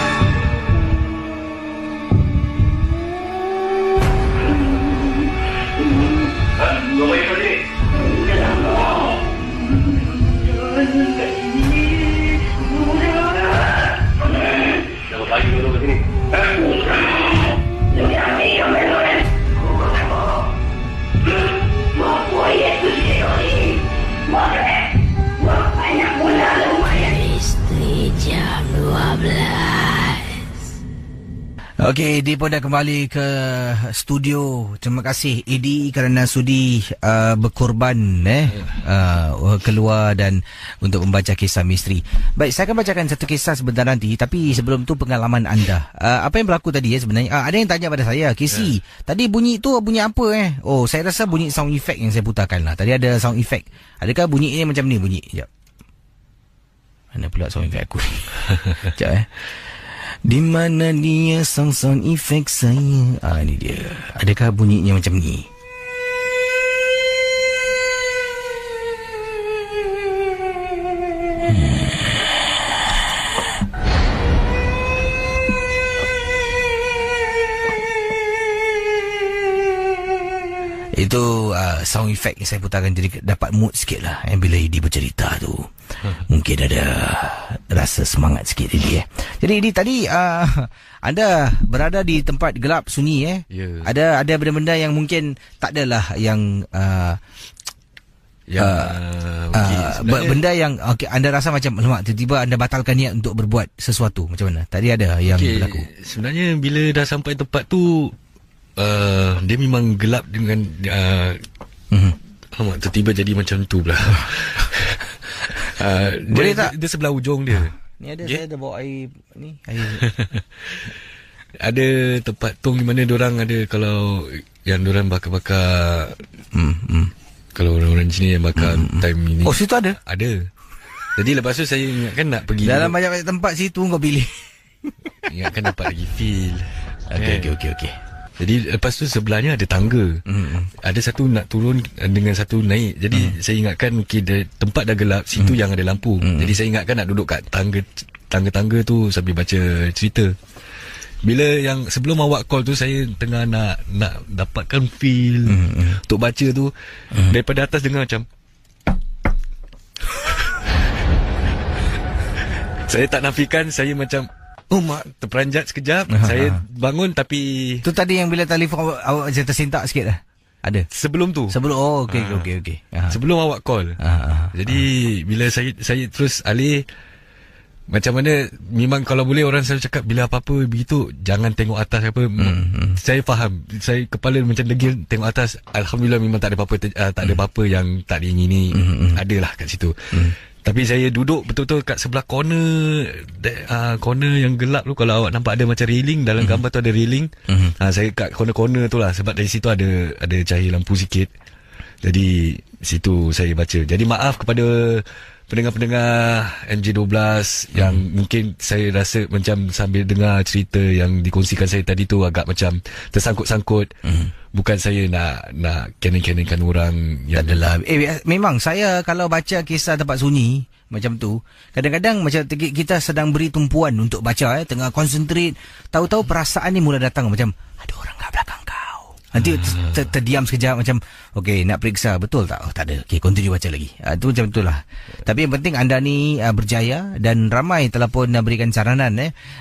Misteri jam 12. Okey, Edi pun dah kembali ke studio. Terima kasih Edi kerana sudi berkorban keluar dan untuk membaca kisah misteri. Baik, saya akan bacakan satu kisah sebentar nanti, tapi sebelum tu pengalaman anda. Apa yang berlaku tadi sebenarnya? Ada yang tanya pada saya, Casey, tadi bunyi tu bunyi apa Oh, saya rasa bunyi sound effect yang saya putarkan lah. Tadi ada sound effect. Adakah bunyi ini macam ni bunyi? Sekejap. Mana pula sound effect aku? Sekejap Di mana dia sound effect saya? Ini dia. Adakah bunyinya macam ni? Itu sound effect yang saya putarkan, jadi dapat mood sikit lah bila Edi bercerita tu. Mungkin ada rasa semangat sikit Edi Jadi Edi tadi anda berada di tempat gelap sunyi Yeah. Ada benda-benda yang mungkin tak adalah yang benda yang anda rasa macam lemak, tiba-tiba anda batalkan niat untuk berbuat sesuatu. Macam mana? Tadi ada yang berlaku. Sebenarnya bila dah sampai tempat tu, dia memang gelap dengan tiba-tiba jadi macam tu pula. Boleh tak? Dia sebelah ujung dia. Ni ada saya ada bawa air ni, air. Ada tempat tong di mana diorang ada, kalau yang diorang bakar-bakar kalau orang-orang sini yang bakar time ini. Oh, situ ada? Ada. Jadi lepas tu saya ingatkan nak pergi dalam banyak-banyak tempat situ kau pilih. Ingatkan dapat lagi feel. Okey. Jadi lepas tu sebelahnya ada tangga. Ada satu nak turun dengan satu naik. Jadi saya ingatkan tempat dah gelap, situ yang ada lampu. Jadi saya ingatkan nak duduk kat tangga-tangga tu sambil baca cerita. Bila yang sebelum awak call tu, saya tengah nak dapatkan feel untuk baca tu. Daripada atas dengar macam saya tak nafikan, saya macam terperanjat sekejap. Saya bangun, tapi tu tadi yang bila telefon awak macam tersentak sikit dah. Ada sebelum tu. Okey. Sebelum awak call. Jadi bila saya terus alih, macam mana, memang kalau boleh orang selalu cakap bila apa-apa begitu jangan tengok atas apa. Saya faham, saya kepala macam degil tengok atas. Alhamdulillah memang tak ada apa-apa, tak ada apa-apa yang tak diingini. Adalah kat situ. Tapi saya duduk betul-betul kat sebelah corner yang gelap tu. Kalau awak nampak ada macam railing, dalam gambar tu ada railing. Saya kat corner-corner tu lah, sebab dari situ ada cahaya lampu sikit. Jadi situ saya baca. Jadi maaf kepada pendengar-pendengar MJ12 yang mungkin saya rasa macam sambil dengar cerita yang dikongsikan saya tadi tu agak macam tersangkut-sangkut. Bukan saya nak canin-caninkan orang yang adalah. Memang saya kalau baca kisah tempat sunyi macam tu, kadang-kadang macam kita sedang beri tumpuan untuk baca, tengah concentrate, tahu-tahu perasaan ni mula datang macam ada orang kat belakang kau. Nanti terdiam sekejap macam okey, nak periksa betul tak? Oh, tak ada. Okey, continue baca lagi. Itu macam itulah. Tapi yang penting anda ni berjaya dan ramai telah pun berikan saranan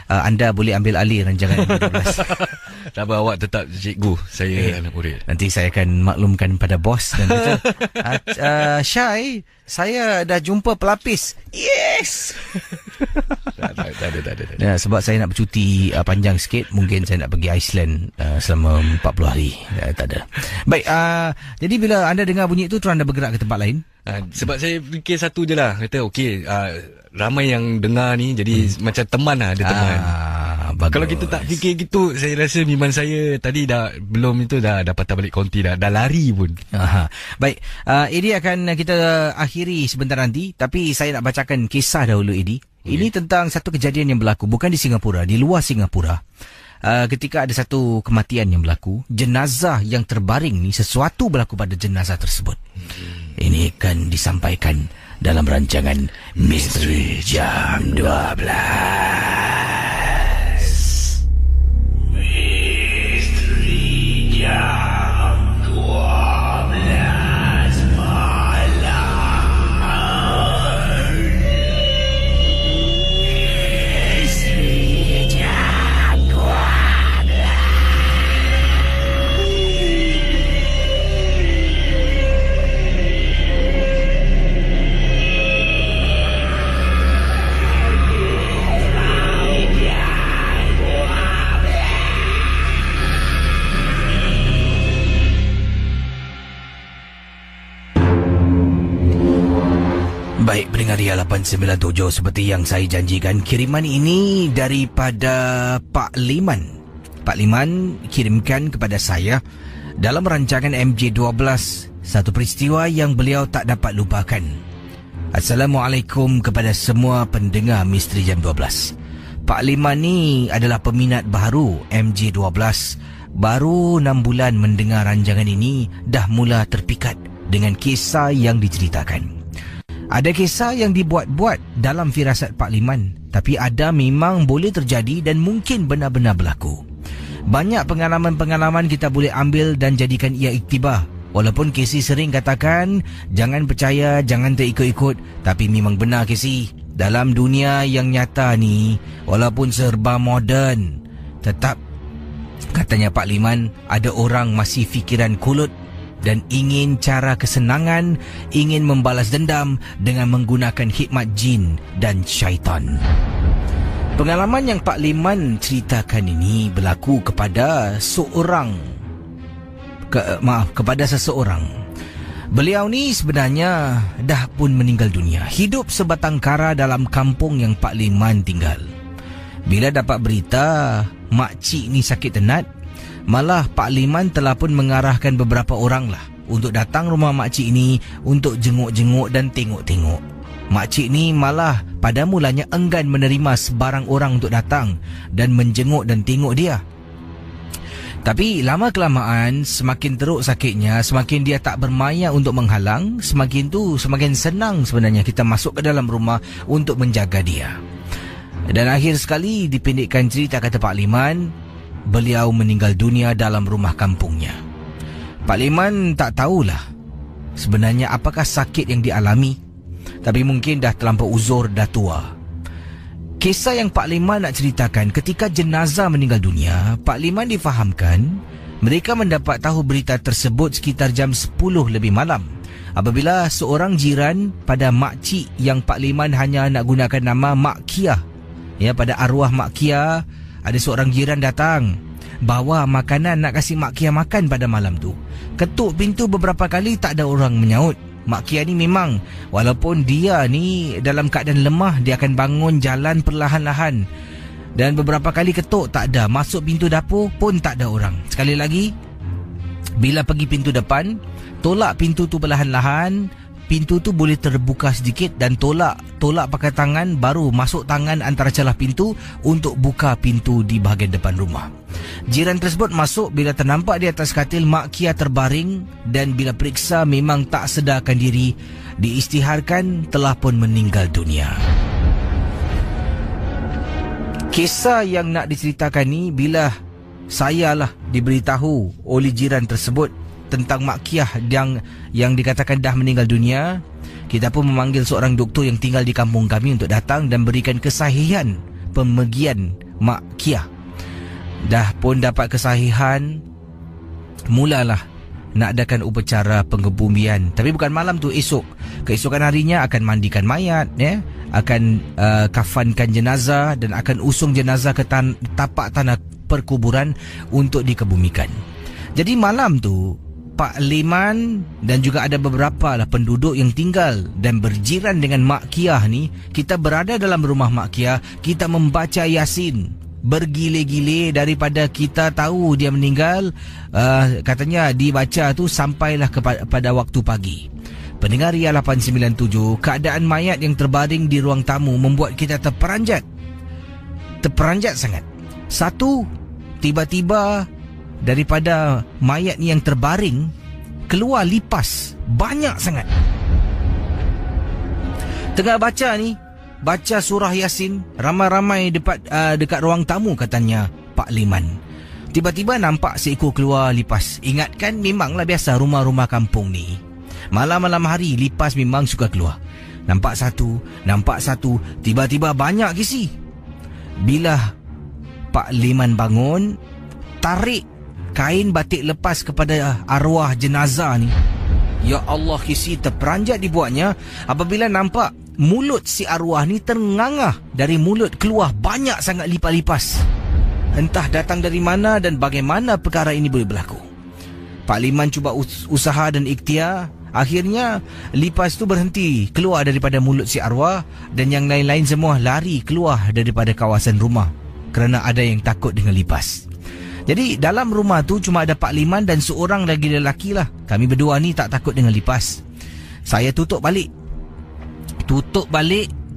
anda boleh ambil alih rancangan 12. Tak apa, awak tetap cikgu, saya anak murid. Nanti saya akan maklumkan pada bos dan kata Syai, saya dah jumpa pelapis. Yes. Tak ada. Ya, sebab saya nak bercuti panjang sikit. Mungkin saya nak pergi Iceland selama 40 hari. Tak ada. Baik, jadi bila anda dengar bunyi itu, terus anda bergerak ke tempat lain? Sebab saya fikir satu je lah. Kata okey, ramai yang dengar ni, jadi macam teman lah, ada teman. Bagus. Kalau kita tak fikir gitu, saya rasa memang saya tadi dah patah balik konti, dah lari pun. Baik, Edi akan kita akhiri sebentar nanti, tapi saya nak bacakan kisah dahulu Edi. Ini tentang satu kejadian yang berlaku bukan di Singapura, di luar Singapura. Ketika ada satu kematian yang berlaku, jenazah yang terbaring ni, sesuatu berlaku pada jenazah tersebut. Ini akan disampaikan dalam rancangan Misteri Jam 12. Pendengar Ria 897, seperti yang saya janjikan, kiriman ini daripada Pak Liman. Pak Liman kirimkan kepada saya dalam rancangan MJ12, satu peristiwa yang beliau tak dapat lupakan. Assalamualaikum kepada semua pendengar Misteri Jam 12. Pak Liman ni adalah peminat baru MJ12. Baru 6 bulan mendengar rancangan ini, dah mula terpikat dengan kisah yang diceritakan. Ada kisah yang dibuat-buat dalam firasat Pak Liman, tapi ada memang boleh terjadi dan mungkin benar-benar berlaku. Banyak pengalaman-pengalaman kita boleh ambil dan jadikan ia iktibar. Walaupun Casey sering katakan, jangan percaya, jangan terikut-ikut, tapi memang benar Casey. Dalam dunia yang nyata ni, walaupun serba moden, tetap katanya Pak Liman, ada orang masih fikiran kulut dan ingin cara kesenangan, ingin membalas dendam dengan menggunakan hikmat jin dan syaitan. Pengalaman yang Pak Liman ceritakan ini berlaku kepada kepada seseorang. Beliau ni sebenarnya dah pun meninggal dunia. Hidup sebatang kara dalam kampung yang Pak Liman tinggal. Bila dapat berita makcik ni sakit tenat, malah Pak Liman telah pun mengarahkan beberapa orang lah untuk datang rumah makcik ni untuk jenguk-jenguk dan tengok-tengok. Makcik ni malah pada mulanya enggan menerima sebarang orang untuk datang dan menjenguk dan tengok dia. Tapi lama-kelamaan, semakin teruk sakitnya, semakin dia tak bermaya untuk menghalang, semakin senang sebenarnya kita masuk ke dalam rumah untuk menjaga dia. Dan akhir sekali, dipendekkan cerita kata Pak Liman, beliau meninggal dunia dalam rumah kampungnya. Pak Liman tak tahulah sebenarnya apakah sakit yang dialami, tapi mungkin dah terlampau uzur, dah tua. Kisah yang Pak Liman nak ceritakan, ketika jenazah meninggal dunia, Pak Liman difahamkan mereka mendapat tahu berita tersebut sekitar jam 10 lebih malam, apabila seorang jiran pada makcik yang Pak Liman hanya nak gunakan nama Mak Kia, ya, pada arwah Mak Kia, ada seorang jiran datang bawa makanan nak kasih Mak Kia makan pada malam tu. Ketuk pintu beberapa kali, tak ada orang menyaut. Mak Kia ni memang, walaupun dia ni dalam keadaan lemah, dia akan bangun jalan perlahan-lahan. Dan beberapa kali ketuk, tak ada. Masuk pintu dapur pun tak ada orang. Sekali lagi, bila pergi pintu depan, tolak pintu tu perlahan-lahan. Pintu tu boleh terbuka sedikit dan tolak pakai tangan, baru masuk tangan antara celah pintu untuk buka pintu di bahagian depan rumah. Jiran tersebut masuk bila ternampak di atas katil Mak Kia terbaring, dan bila periksa memang tak sedarkan diri, diisytiharkan telah pun meninggal dunia. Kisah yang nak diceritakan ni, bila saya lah diberitahu oleh jiran tersebut tentang Mak Kia yang dikatakan dah meninggal dunia, kita pun memanggil seorang doktor yang tinggal di kampung kami untuk datang dan berikan kesahihan pemergian Mak Kia. Dah pun dapat kesahihan, mulalah nak adakan upacara pengebumian. Tapi bukan malam tu, esok. Keesokan harinya akan mandikan mayat, ya, akan kafankan jenazah dan akan usung jenazah ke tapak tanah perkuburan untuk dikebumikan. Jadi malam tu, Pak Liman dan juga ada beberapa lah penduduk yang tinggal dan berjiran dengan Mak Kia ni, kita berada dalam rumah Mak Kia, kita membaca Yasin bergile-gile daripada kita tahu dia meninggal. Katanya dibaca tu sampailah pada waktu pagi. Pendengar Ria 897, keadaan mayat yang terbaring di ruang tamu membuat kita terperanjat sangat. Satu, tiba-tiba daripada mayat ni yang terbaring keluar lipas banyak sangat. Tengah baca surah Yasin, ramai-ramai dekat ruang tamu, katanya Pak Liman. Tiba-tiba nampak seekor keluar lipas. Ingatkan, memanglah biasa rumah-rumah kampung ni, malam-malam hari lipas memang suka keluar. Nampak satu, tiba-tiba banyak kisi. Bila Pak Liman bangun, tarik kain batik lepas kepada arwah jenazah ni, ya Allah, kisi terperanjat dibuatnya apabila nampak mulut si arwah ni terngangah. Dari mulut keluar banyak sangat lipas-lipas. Entah datang dari mana dan bagaimana perkara ini boleh berlaku. Pak Liman cuba usaha dan ikhtiar. Akhirnya lipas tu berhenti keluar daripada mulut si arwah, dan yang lain-lain semua lari keluar daripada kawasan rumah kerana ada yang takut dengan lipas. Jadi dalam rumah tu cuma ada Pak Liman dan seorang lagi lelaki lah. Kami berdua ni tak takut dengan lipas. Saya tutup balik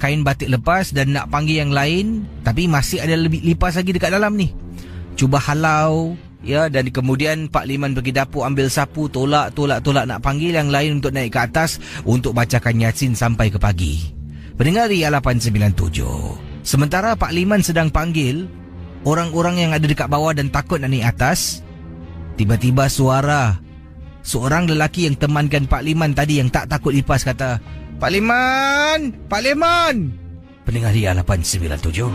kain batik lepas dan nak panggil yang lain, tapi masih ada lebih lipas lagi dekat dalam ni. Cuba halau, ya, dan kemudian Pak Liman pergi dapur ambil sapu, tolak nak panggil yang lain untuk naik ke atas untuk bacakan Yasin sampai ke pagi. Pendengar Ria 897. Sementara Pak Liman sedang panggil orang-orang yang ada dekat bawah dan takut nak naik atas, tiba-tiba suara seorang lelaki yang temankan Pak Liman tadi yang tak takut lipas kata, "Pak Liman! Pak Liman!" Pendengar Ria 897.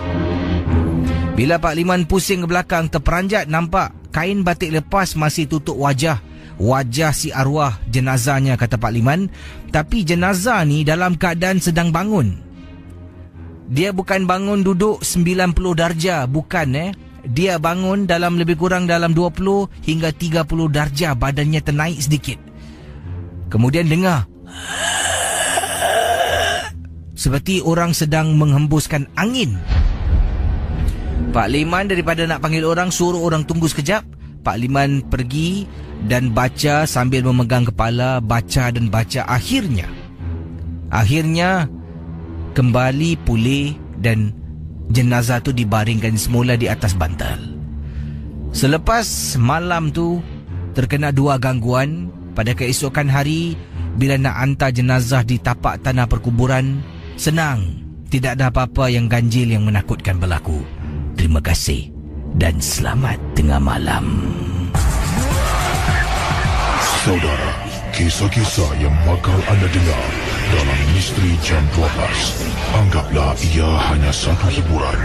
Bila Pak Liman pusing ke belakang, terperanjat nampak kain batik lepas masih tutup wajah si arwah jenazahnya, kata Pak Liman. Tapi jenazah ni dalam keadaan sedang bangun. Dia bukan bangun duduk 90 darjah, bukan Dia bangun dalam lebih kurang dalam 20 hingga 30 darjah, badannya ternaik sedikit. Kemudian dengar seperti orang sedang menghembuskan angin. Pak Liman daripada nak panggil orang, suruh orang tunggu sekejap. Pak Liman pergi dan baca sambil memegang kepala, baca. Akhirnya kembali pulih dan jenazah tu dibaringkan semula di atas bantal. Selepas malam tu terkena 2 gangguan, pada keesokan hari bila nak hantar jenazah di tapak tanah perkuburan, senang, tidak ada apa-apa yang ganjil yang menakutkan berlaku. Terima kasih dan selamat tengah malam. Saudara, kisah-kisah yang bakal anda dengar dalam Misteri Jam 12, anggaplah ia hanya satu hiburan.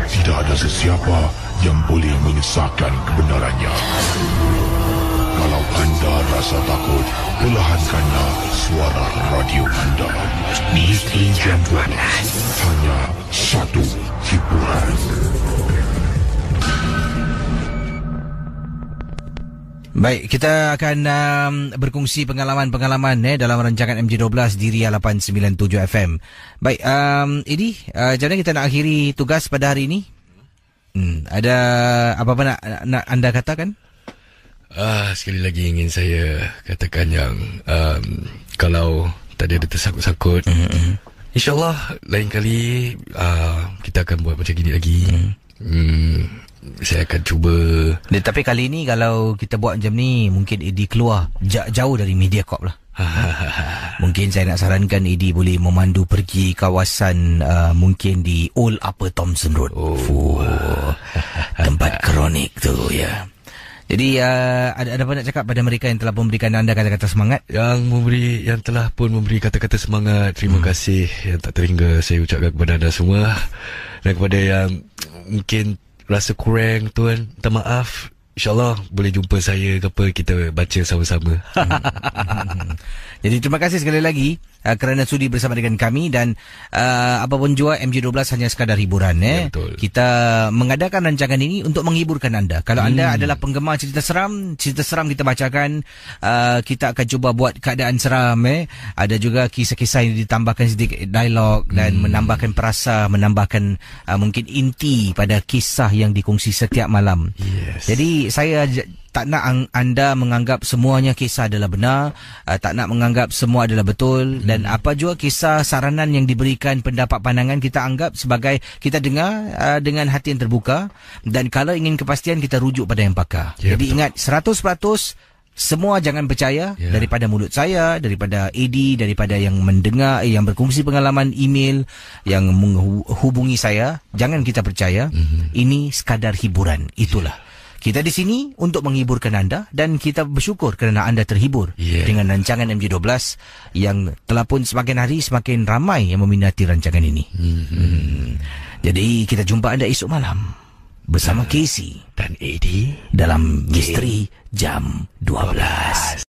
Tidak ada sesiapa yang boleh menyesatkan kebenarannya. Kalau anda rasa takut, perlahankanlah suara radio anda. Misteri Jam 12, hanya satu hiburan. Baik, kita akan berkongsi pengalaman-pengalaman dalam rancangan MJ12 di Ria 897 FM. Baik, Edi, macam mana kita nak akhiri tugas pada hari ini? Ada apa-apa nak anda katakan? Sekali lagi ingin saya katakan yang kalau tadi ada tersangkut-sangkut, InsyaAllah lain kali kita akan buat macam gini lagi. Saya akan cuba. Tapi kali ni kalau kita buat macam ni, mungkin Edi keluar jauh dari Mediacorp lah. Mungkin saya nak sarankan Edi boleh memandu pergi kawasan mungkin di Old Upper Thomson Road. Tempat kronik tu, ya. Jadi ada apa nak cakap pada mereka yang telah memberikan anda kata-kata semangat? Yang telah pun memberi kata-kata semangat, terima kasih. Yang tak terhingga saya ucapkan kepada anda semua. Dan kepada yang mungkin rasa kurang, tuan, minta maaf. InsyaAllah boleh jumpa saya ke apa, kita baca sama-sama. Jadi terima kasih sekali lagi kerana sudi bersama dengan kami. Dan apapun jua, MJ12 hanya sekadar hiburan. Ya, betul. Kita mengadakan rancangan ini untuk menghiburkan anda. Kalau anda adalah penggemar cerita seram kita bacakan. Kita akan cuba buat keadaan seram. Ada juga kisah-kisah yang ditambahkan sedikit dialog dan menambahkan perasa, menambahkan mungkin inti pada kisah yang dikongsi setiap malam. Yes. Jadi saya tak nak anda menganggap semuanya kisah adalah benar, tak nak menganggap semua adalah betul, dan apa jua kisah saranan yang diberikan, pendapat pandangan, kita anggap sebagai kita dengar dengan hati yang terbuka, dan kalau ingin kepastian kita rujuk pada yang pakar. Jadi betul. Ingat 100% semua jangan percaya daripada mulut saya, daripada Edi, daripada yang mendengar, yang berkongsi pengalaman email, yang menghubungi saya, jangan kita percaya. Ini sekadar hiburan, itulah. Kita di sini untuk menghiburkan anda, dan kita bersyukur kerana anda terhibur dengan rancangan MJ12 yang telah pun semakin hari semakin ramai yang meminati rancangan ini. Jadi kita jumpa anda esok malam bersama Casey dan Eddie dalam Misteri Jam 12.